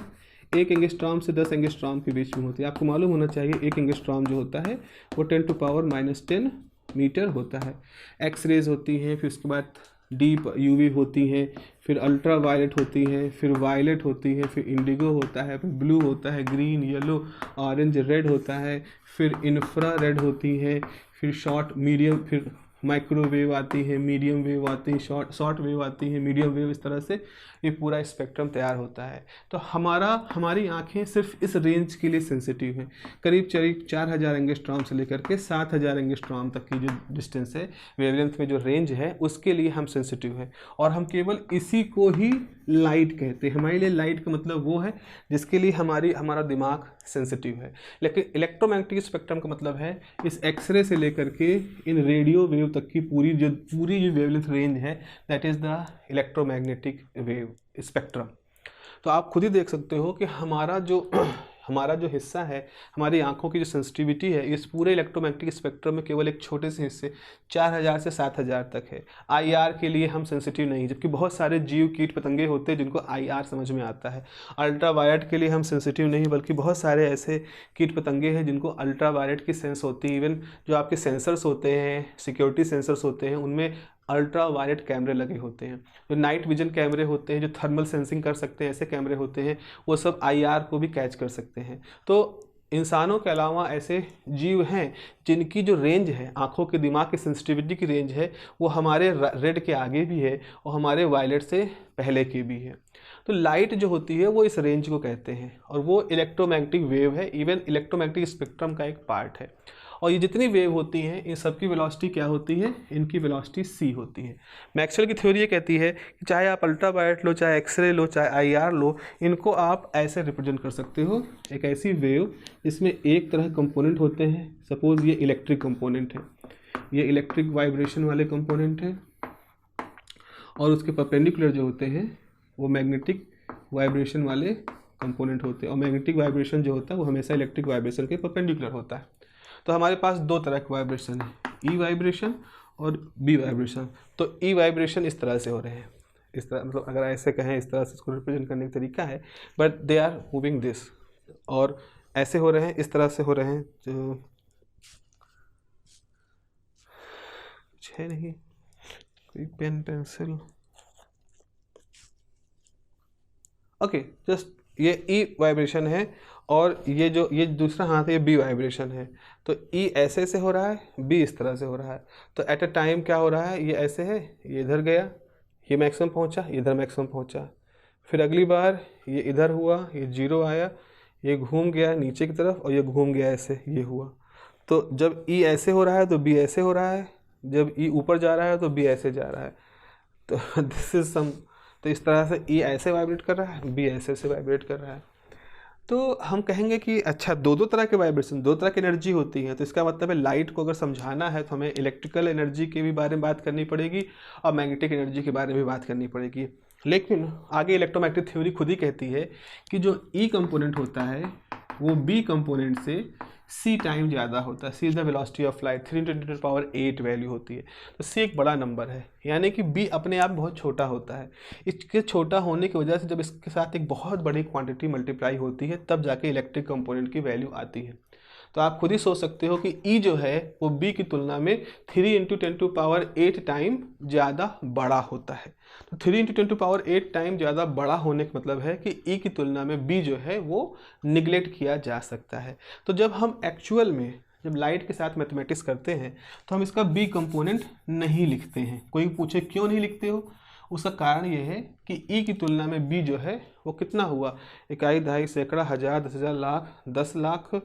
1 एंगस्ट्रॉम से 10 एंगस्ट्रॉम के बीच में होती है। आपको मालूम होना चाहिए 1 एंगस्ट्रॉम जो होता है वो 10⁻⁻10 मीटर होता है। एक्सरेज होती हैं, फिर उसके बाद डीप यूवी होती हैं, फिर अल्ट्रा वायलेट होती हैं, फिर वायलेट होती है, फिर इंडिगो होता है, फिर ब्लू होता है, ग्रीन येलो ऑरेंज रेड होता है, फिर इंफ्रा रेड होती है, फिर शॉर्ट मीडियम, फिर माइक्रोवेव आती है, मीडियम वेव आती है, शॉर्ट वेव आती है, मीडियम वेव, इस तरह से ये पूरा स्पेक्ट्रम तैयार होता है। तो हमारी आंखें सिर्फ इस रेंज के लिए सेंसिटिव हैं। करीब 4000 एंगस्ट्रॉम से लेकर के 7000 एंगस्ट्रॉम तक की जो डिस्टेंस है, वेवलेंथ में जो रेंज है, उसके लिए हम सेंसिटिव हैं और हम केवल इसी को ही लाइट कहते हैं। हमारे लिए लाइट का मतलब वो है जिसके लिए हमारा दिमाग सेंसिटिव है। लेकिन इलेक्ट्रोमैग्नेटिक स्पेक्ट्रम का मतलब है इस एक्सरे से लेकर के इन रेडियो वेव तक की पूरी जो वेवलेंथ रेंज है, that is the electromagnetic wave spectrum. तो आप खुद ही देख सकते हो कि हमारा जो हिस्सा है, हमारी आंखों की जो सेंसिटिविटी है, इस पूरे इलेक्ट्रोमैग्नेटिक स्पेक्ट्रम में केवल एक छोटे से हिस्से 4000 से 7000 तक है। आईआर के लिए हम सेंसिटिव नहीं, जबकि बहुत सारे जीव कीट पतंगे होते हैं जिनको आईआर समझ में आता है। अल्ट्रा वायलेट के लिए हम सेंसिटिव नहीं, बल्कि बहुत सारे ऐसे कीट पतंगे हैं जिनको अल्ट्रा वायलेट की सेंस होती है। इवन जो आपके सेंसर्स होते हैं, सिक्योरिटी सेंसर्स होते हैं, उनमें अल्ट्रा वायलेट कैमरे लगे होते हैं। जो नाइट विजन कैमरे होते हैं, जो थर्मल सेंसिंग कर सकते हैं, ऐसे कैमरे होते हैं, वो सब आईआर को भी कैच कर सकते हैं। तो इंसानों के अलावा ऐसे जीव हैं जिनकी जो रेंज है, आँखों के दिमाग की सेंसिटिविटी की रेंज है, वो हमारे रेड के आगे भी है और हमारे वायलेट से पहले की भी है। तो लाइट जो होती है वो इस रेंज को कहते हैं और वो इलेक्ट्रोमैग्नेटिक वेव है, इवन इलेक्ट्रोमैग्नेटिक स्पेक्ट्रम का एक पार्ट है। और ये जितनी वेव होती हैं, इन सबकी वेलोसिटी क्या होती है? इनकी वेलोसिटी c होती है। मैक्सवेल की थ्योरी ये कहती है कि चाहे आप अल्ट्रा वायलेट लो, चाहे एक्सरे लो, चाहे आईआर लो, इनको आप ऐसे रिप्रेजेंट कर सकते हो। एक ऐसी वेव जिसमें एक तरह कंपोनेंट होते हैं, सपोज ये इलेक्ट्रिक कंपोनेंट है, ये इलेक्ट्रिक वाइब्रेशन वाले कंपोनेंट हैं, और उसके परपेंडिकुलर जो होते हैं वो मैग्नेटिक वाइब्रेशन वाले कंपोनेंट होते हैं। और मैग्नेटिक वाइब्रेशन जो होता है वो हमेशा इलेक्ट्रिक वाइब्रेशन के परपेंडिकुलर होता है। तो हमारे पास दो तरह के वाइब्रेशन है, ई वाइब्रेशन और बी वाइब्रेशन। तो ई वाइब्रेशन इस तरह से हो रहे हैं, इस तरह, मतलब अगर ऐसे कहें इस तरह से इसको रिप्रेजेंट करने का तरीका है, but they are moving this, और ऐसे हो रहे हैं, इस तरह से हो रहे हैं। जो कुछ है नहीं, कोई पेन पेंसिल, ओके, जस्ट ये ई वाइब्रेशन है और ये दूसरा हाथ है, ये बी वाइब्रेशन है। तो ई ऐसे से हो रहा है, बी इस तरह से हो रहा है। तो एट अ टाइम क्या हो रहा है, ये ऐसे है, ये इधर गया, ये मैक्सिमम पहुंचा, इधर मैक्सिमम पहुंचा, फिर अगली बार ये इधर हुआ, ये 0 आया, ये घूम गया नीचे की तरफ और ये घूम गया ऐसे, ये हुआ। तो जब ई ऐसे हो रहा है तो बी ऐसे हो रहा है, जब ई ऊपर जा रहा है तो बी ऐसे जा रहा है। तो दिस इज सम, तो इस तरह से ई ऐसे वाइब्रेट कर रहा है, बी ऐसे से वाइब्रेट कर रहा है। तो हम कहेंगे कि अच्छा दो दो तरह के वाइब्रेशन, दो तरह की एनर्जी होती है, तो इसका मतलब है लाइट को अगर समझाना है तो हमें इलेक्ट्रिकल एनर्जी के भी बारे में बात करनी पड़ेगी और मैग्नेटिक एनर्जी के बारे में भी बात करनी पड़ेगी। लेकिन आगे इलेक्ट्रोमैग्नेटिक थ्योरी खुद ही कहती है कि जो ई कंपोनेंट होता है वो बी कंपोनेंट से सी टाइम ज़्यादा होता है। C is the velocity of light, 3×10⁸ value होती है, तो सी एक बड़ा नंबर है, यानी कि बी अपने आप बहुत छोटा होता है। इसके छोटा होने की वजह से जब इसके साथ एक बहुत बड़ी क्वांटिटी मल्टीप्लाई होती है तब जाके इलेक्ट्रिक कंपोनेंट की वैल्यू आती है। तो आप खुद ही सोच सकते हो कि ई जो है वो बी की तुलना में 3×10⁸ टाइम ज़्यादा बड़ा होता है। तो 3×10⁸ टाइम ज़्यादा बड़ा होने का मतलब है कि ई की तुलना में बी जो है वो निगलेक्ट किया जा सकता है। तो जब हम एक्चुअल में जब लाइट के साथ मैथमेटिक्स करते हैं तो हम इसका बी कंपोनेंट नहीं लिखते हैं। कोई पूछे क्यों नहीं लिखते हो, उसका कारण ये है कि ई की तुलना में बी जो है वो कितना हुआ, इकाई, दहाई, सैकड़ा, हज़ार, 10,000, लाख, 10 लाख,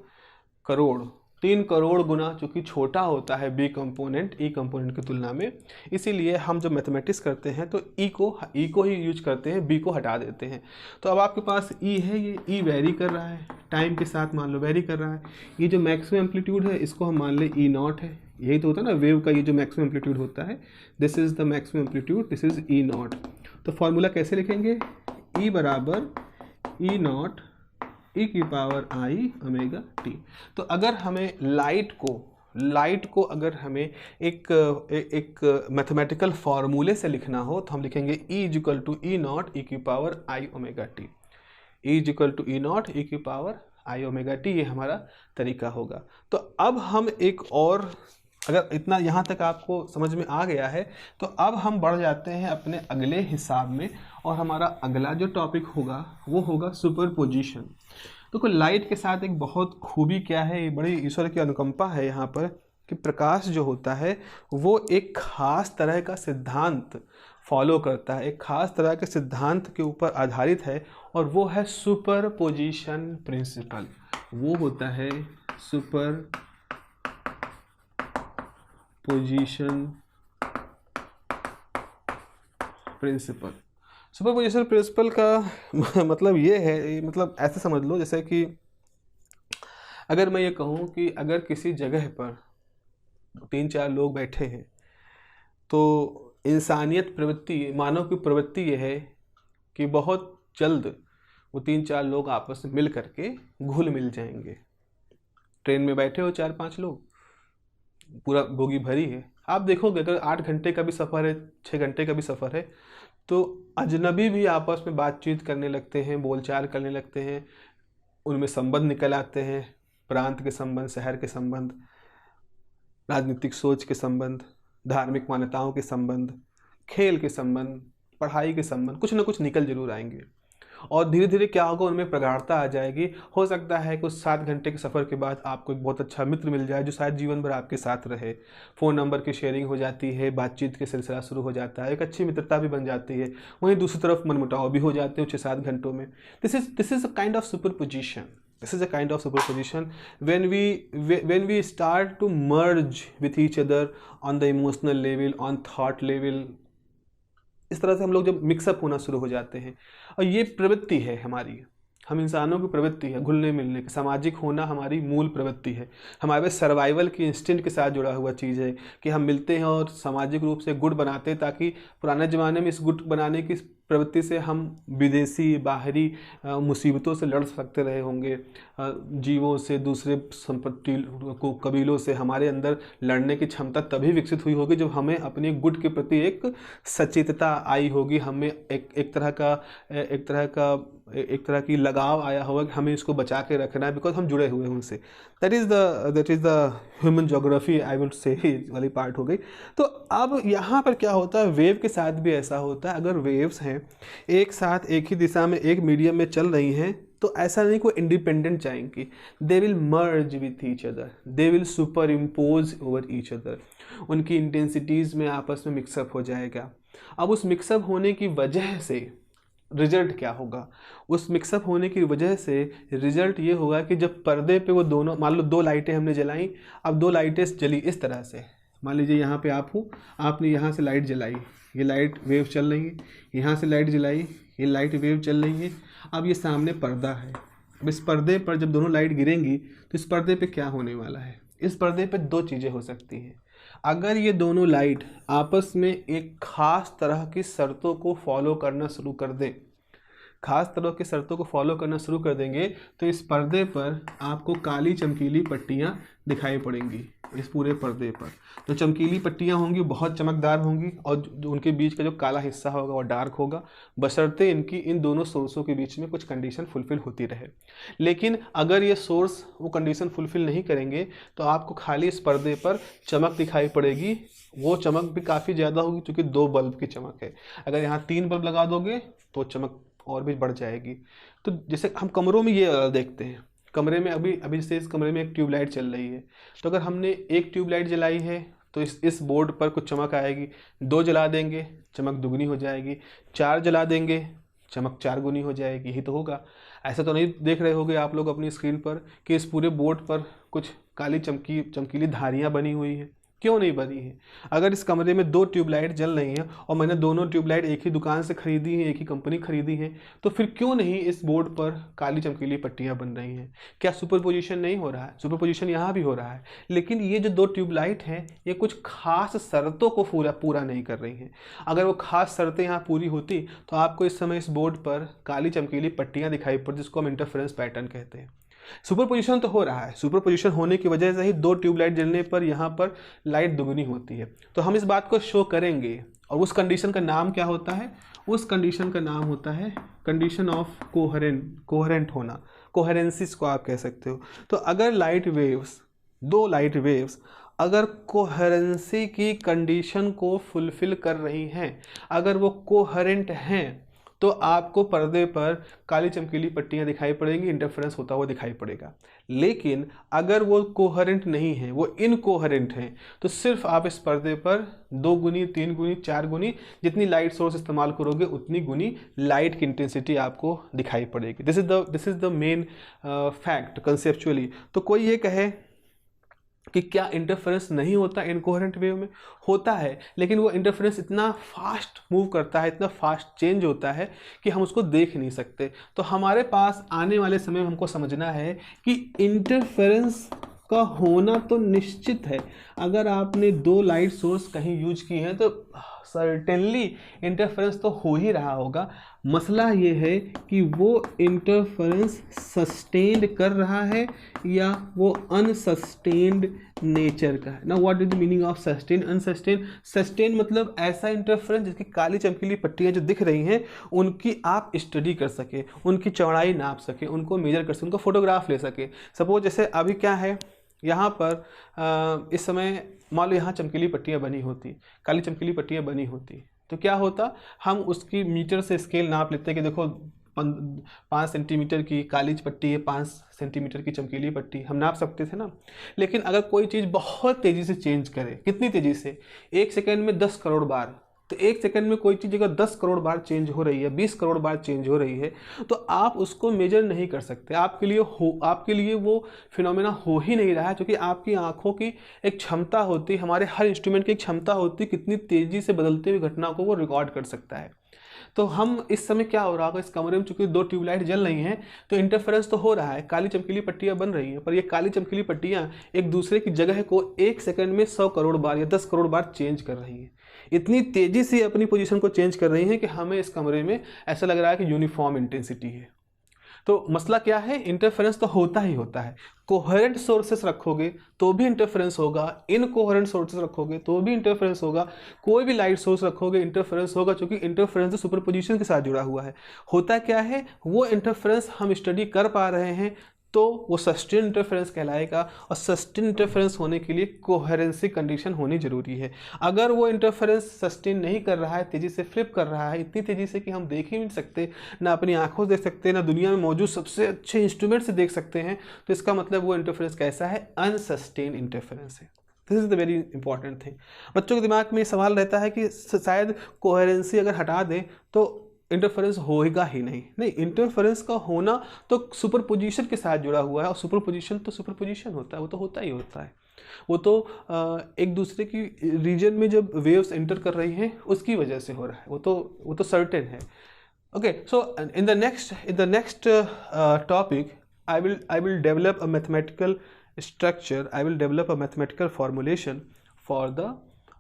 करोड़, 3 करोड़ गुना चूँकि छोटा होता है बी कंपोनेंट ई कंपोनेंट की तुलना में, इसीलिए हम जब मैथमेटिक्स करते हैं तो ई को ही यूज करते हैं, बी को हटा देते हैं। तो अब आपके पास ई है, ये ई वेरी कर रहा है टाइम के साथ, मान लो वेरी कर रहा है। ये जो मैक्सिमम एम्पलीट्यूड है इसको हम मान ले ई नॉट है, यही तो होता है ना वेव का, ये जो मैक्सिमम एम्पलीट्यूड होता है this is the maximum amplitude, this is E not. तो फॉर्मूला कैसे लिखेंगे, ई बराबर ई नॉट ई की पावर आई ओमेगा टी। तो अगर हमें लाइट को अगर हमें एक मैथमेटिकल फार्मूले से लिखना हो तो हम लिखेंगे E is equal to E naught ई की power i omega t, E is equal to E naught ई की पावर आई ओमेगा टी, ये हमारा तरीका होगा। तो अब हम एक और, अगर इतना यहाँ तक आपको समझ में आ गया है तो अब हम बढ़ जाते हैं अपने अगले हिसाब में, और हमारा अगला जो टॉपिक होगा वो होगा सुपरपोजिशन। तो लाइट के साथ एक बहुत खूबी क्या है, ये बड़ी ईश्वर की अनुकंपा है यहाँ पर कि प्रकाश जो होता है वो एक खास तरह का सिद्धांत फॉलो करता है, एक खास तरह के सिद्धांत के ऊपर आधारित है, और वो है सुपरपोजिशन प्रिंसिपल। वो होता है सुपरपोजिशन प्रिंसिपल। सुपरपोजिशन प्रिंसिपल का मतलब ये है, मतलब ऐसे समझ लो जैसे कि अगर मैं ये कहूँ कि अगर किसी जगह पर 3-4 लोग बैठे हैं तो इंसानियत प्रवृत्ति, मानव की प्रवृत्ति ये है कि बहुत जल्द वो 3-4 लोग आपस में मिल करके घुल मिल जाएंगे। ट्रेन में बैठे हो 4-5 लोग, पूरा बोगी भरी है, आप देखोगे अगर 8 घंटे का भी सफ़र है, 6 घंटे का भी सफ़र है, तो अजनबी भी आपस में बातचीत करने लगते हैं, बोलचाल करने लगते हैं, उनमें संबंध निकल आते हैं, प्रांत के संबंध, शहर के संबंध, राजनीतिक सोच के संबंध, धार्मिक मान्यताओं के संबंध, खेल के संबंध, पढ़ाई के संबंध, कुछ ना कुछ निकल जरूर आएंगे। और धीरे धीरे क्या होगा, उनमें प्रगाढ़ता आ जाएगी। हो सकता है कि उस 7 घंटे के सफ़र के बाद आपको एक बहुत अच्छा मित्र मिल जाए जो शायद जीवन भर आपके साथ रहे। फ़ोन नंबर की शेयरिंग हो जाती है, बातचीत के सिलसिला शुरू हो जाता है, एक अच्छी मित्रता भी बन जाती है। वहीं दूसरी तरफ मनमुटाव भी हो जाते हैं 6-7 घंटों में। This is a kind of superposition. This is a kind of superposition when we start to merge with each other on the emotional level, on thought level. इस तरह से हम लोग जब मिक्सअप होना शुरू हो जाते हैं, और ये प्रवृत्ति है हमारी, हम इंसानों की प्रवृत्ति है घुलने मिलने की, सामाजिक होना हमारी मूल प्रवृत्ति है, हमारे सर्वाइवल की इंस्टिंक्ट के साथ जुड़ा हुआ चीज़ है कि हम मिलते हैं और सामाजिक रूप से गुट बनाते हैं, ताकि पुराने ज़माने में इस गुट बनाने की प्रवृत्ति से हम विदेशी बाहरी मुसीबतों से लड़ सकते रहे होंगे, जीवों से, दूसरे संपत्ति को, कबीलों से हमारे अंदर लड़ने की क्षमता तभी विकसित हुई होगी जब हमें अपने गुट के प्रति एक सचेतता आई होगी, हमें एक तरह की लगाव आया होगा कि हमें इसको बचा के रखना है, बिकॉज हम जुड़े हुए हैं उनसे। That is the human geography I would say वाली पार्ट हो गई। तो अब यहाँ पर क्या होता है, वेव के साथ भी ऐसा होता है। अगर वेव्स हैं एक साथ एक ही दिशा में एक मीडियम में चल रही हैं तो ऐसा नहीं कोई इंडिपेंडेंट जाएंगी, they will merge with each other, they will super impose over each other, उनकी इंटेंसिटीज़ में आपस में मिक्सअप हो जाएगा। अब उस मिक्सअप होने की वजह से रिजल्ट क्या होगा, उस मिक्सअप होने की वजह से रिजल्ट ये होगा कि जब पर्दे पे वो दोनों, मान लो 2 लाइटें हमने जलाई, अब 2 लाइटें जली इस तरह से, मान लीजिए यहाँ पे आप हो, आपने यहाँ से लाइट जलाई, ये लाइट वेव चल रही है, यहाँ से लाइट जलाई, ये लाइट वेव चल रही है। अब ये सामने पर्दा है, अब इस पर्दे पर जब दोनों लाइट गिरेंगी तो इस पर्दे पे क्या होने वाला है? इस पर्दे पे दो चीज़ें हो सकती हैं। अगर ये दोनों लाइट आपस में एक खास तरह की शर्तों को फॉलो करना शुरू कर दें, खास तरह की शर्तों को फॉलो करना शुरू कर देंगे, तो इस पर्दे पर आपको काली चमकीली पट्टियाँ दिखाई पड़ेंगी। इस पूरे पर्दे पर जो चमकीली पट्टियाँ होंगी बहुत चमकदार होंगी और जो उनके बीच का जो काला हिस्सा होगा वो डार्क होगा, बशर्ते इनकी इन दोनों सोर्सों के बीच में कुछ कंडीशन फुलफ़िल होती रहे। लेकिन अगर ये सोर्स वो कंडीशन फुलफ़िल नहीं करेंगे तो आपको खाली इस पर्दे पर चमक दिखाई पड़ेगी। वो चमक भी काफ़ी ज़्यादा होगी क्योंकि 2 बल्ब की चमक है। अगर यहाँ 3 बल्ब लगा दोगे तो चमक और भी बढ़ जाएगी। तो जैसे हम कमरों में ये देखते हैं, कमरे में अभी जैसे इस कमरे में एक ट्यूबलाइट चल रही है, तो अगर हमने एक ट्यूबलाइट जलाई है तो इस बोर्ड पर कुछ चमक आएगी। 2 जला देंगे चमक दुगनी हो जाएगी, 4 जला देंगे चमक 4 गुनी हो जाएगी। यही तो होगा। ऐसा तो नहीं देख रहे होगे आप लोग अपनी स्क्रीन पर कि इस पूरे बोर्ड पर कुछ काली चमकीली धारियाँ बनी हुई हैं। क्यों नहीं बनी है? अगर इस कमरे में 2 ट्यूबलाइट जल रही हैं और मैंने दोनों ट्यूबलाइट एक ही दुकान से खरीदी है, एक ही कंपनी खरीदी है, तो फिर क्यों नहीं इस बोर्ड पर काली चमकीली पट्टियां बन रही हैं? क्या सुपरपोजिशन नहीं हो रहा है? सुपरपोजिशन यहाँ भी हो रहा है, लेकिन ये जो 2 ट्यूबलाइट हैं ये कुछ खास शर्तों को पूरा नहीं कर रही हैं। अगर वो खास शर्तें यहाँ पूरी होती तो आपको इस समय इस बोर्ड पर काली चमकीली पट्टियाँ दिखाई पड़ती, जिसको हम इंटरफेरेंस पैटर्न कहते हैं। सुपरपोजिशन तो हो रहा है, सुपरपोजिशन होने की वजह से ही 2 ट्यूबलाइट जलने पर यहाँ पर लाइट दुगनी होती है। तो हम इस बात को शो करेंगे और उस कंडीशन का नाम क्या होता है? उस कंडीशन का नाम होता है कंडीशन ऑफ कोहेरेंट होना, कोहेरेंसिस को आप कह सकते हो। तो अगर लाइट वेव्स, 2 लाइट वेव्स अगर कोहेरेंसी की कंडीशन को फुलफिल कर रही हैं, अगर वो कोहेरेंट हैं, तो आपको पर्दे पर काली चमकीली पट्टियाँ दिखाई पड़ेंगी, इंटरफेरेंस होता हुआ दिखाई पड़ेगा। लेकिन अगर वो कोहेरेंट नहीं है, वो इनकोहेरेंट हैं, तो सिर्फ आप इस पर्दे पर 2 गुनी, 3 गुनी, 4 गुनी जितनी लाइट सोर्स इस्तेमाल करोगे उतनी गुनी लाइट की इंटेंसिटी आपको दिखाई पड़ेगी। This is the main fact conceptually. तो कोई ये कहे कि क्या इंटरफेरेंस नहीं होता इनकोहेरेंट वेव में? होता है, लेकिन वो इंटरफेरेंस इतना फास्ट मूव करता है, इतना फास्ट चेंज होता है कि हम उसको देख नहीं सकते। तो हमारे पास आने वाले समय में हमको समझना है कि इंटरफेरेंस का होना तो निश्चित है। अगर आपने 2 लाइट सोर्स कहीं यूज किए हैं तो सर्टेनली इंटरफेरेंस तो हो ही रहा होगा। मसला ये है कि वो इंटरफेरेंस सस्टेन्ड कर रहा है या वो अनसस्टेन्ड नेचर का है। ना what is the meaning of sustain, unsustain? Sustain मतलब ऐसा इंटरफेरेंस जिसकी काली चमकीली पट्टियाँ जो दिख रही हैं उनकी आप स्टडी कर सके, उनकी चौड़ाई नाप सके, उनको मेजर कर सके, उनको फोटोग्राफ ले सके। सपोज जैसे अभी क्या है, यहाँ पर इस समय मान लो यहाँ चमकीली पट्टियाँ बनी होती, काली चमकीली पट्टियाँ बनी होती, तो क्या होता, हम उसकी मीटर से स्केल नाप लेते हैं कि देखो 5 सेंटीमीटर की काली पट्टी है, 5 सेंटीमीटर की चमकीली पट्टी, हम नाप सकते थे ना। लेकिन अगर कोई चीज़ बहुत तेज़ी से चेंज करे, कितनी तेज़ी से? 1 सेकेंड में 10 करोड़ बार, तो 1 सेकंड में कोई चीज़ अगर 10 करोड़ बार चेंज हो रही है, 20 करोड़ बार चेंज हो रही है, तो आप उसको मेजर नहीं कर सकते। आपके लिए वो फिनोमेना हो ही नहीं रहा है, क्योंकि आपकी आंखों की एक क्षमता होती, हमारे हर इंस्ट्रूमेंट की एक क्षमता होती, कितनी तेज़ी से बदलते हुए घटना को वो रिकॉर्ड कर सकता है। तो हम इस समय क्या हो रहा होगा, इस कमरे में चूंकि 2 ट्यूबलाइट जल रही हैं तो इंटरफेरेंस तो हो रहा है, काली चमकीली पट्टियां बन रही हैं, पर ये काली चमकीली पट्टियां एक दूसरे की जगह को 1 सेकंड में 100 करोड़ बार या 10 करोड़ बार चेंज कर रही हैं। इतनी तेज़ी से अपनी पोजीशन को चेंज कर रही हैं कि हमें इस कमरे में ऐसा लग रहा है कि यूनिफॉर्म इंटेंसिटी है। तो मसला क्या है, इंटरफेरेंस तो होता ही होता है। कोहेरेंट सोर्सेस रखोगे तो भी इंटरफेरेंस होगा, इनकोहेरेंट सोर्सेस रखोगे तो भी इंटरफेरेंस होगा, कोई भी लाइट सोर्स रखोगे इंटरफेरेंस होगा, क्योंकि इंटरफेरेंस तो सुपरपोजिशन के साथ जुड़ा हुआ है। होता क्या है, वो इंटरफेरेंस हम स्टडी कर पा रहे हैं तो वो सस्टेन इंटरफेरेंस कहलाएगा, और सस्टेन इंटरफेरेंस होने के लिए कोहेरेंसी कंडीशन होनी जरूरी है। अगर वो इंटरफेरेंस सस्टेन नहीं कर रहा है, तेज़ी से फ्लिप कर रहा है, इतनी तेज़ी से कि हम देख ही नहीं सकते, ना अपनी आंखों से देख सकते, ना दुनिया में मौजूद सबसे अच्छे इंस्ट्रूमेंट से देख सकते हैं, तो इसका मतलब वो इंटरफेरेंस कैसा है, अनसस्टेन इंटरफेरेंस है। This is the very important thing. बच्चों के दिमाग में सवाल रहता है कि शायद कोहेरेंसी अगर हटा दें तो इंटरफेरेंस होगा ही नहीं। इंटरफेरेंस का होना तो सुपरपोजिशन के साथ जुड़ा हुआ है, और सुपरपोजिशन तो सुपरपोजिशन होता है, वो तो होता ही होता है। वो तो एक दूसरे की रीजन में जब वेव्स एंटर कर रही हैं उसकी वजह से हो रहा है, वो तो सर्टेन है। Okay, so in the next topic I will develop a mathematical structure, I will develop a mathematical formulation for the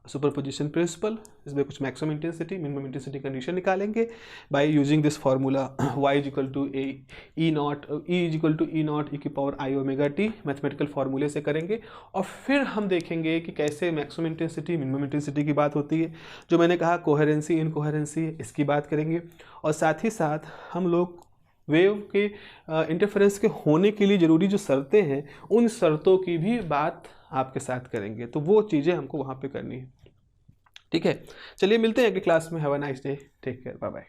superposition principle. इसमें कुछ maximum intensity minimum intensity condition निकालेंगे by using this formula y is equal to E naught ई की power i omega t. Mathematical फार्मूले से करेंगे और फिर हम देखेंगे कि कैसे मैक्सिमम इंटेंसिटी मिनिमम इंटेंसिटी की बात होती है. जो मैंने कहा कोहेरेंसी इनकोहेरेंसी इसकी बात करेंगे और साथ ही साथ हम लोग वेव के इंटरफेरेंस के होने के लिए ज़रूरी जो शर्तें हैं उन शर्तों की भी बात आपके साथ करेंगे. तो वो चीज़ें हमको वहाँ पे करनी है. ठीक है, चलिए मिलते हैं अगली क्लास में. Have a nice day, take care, bye bye.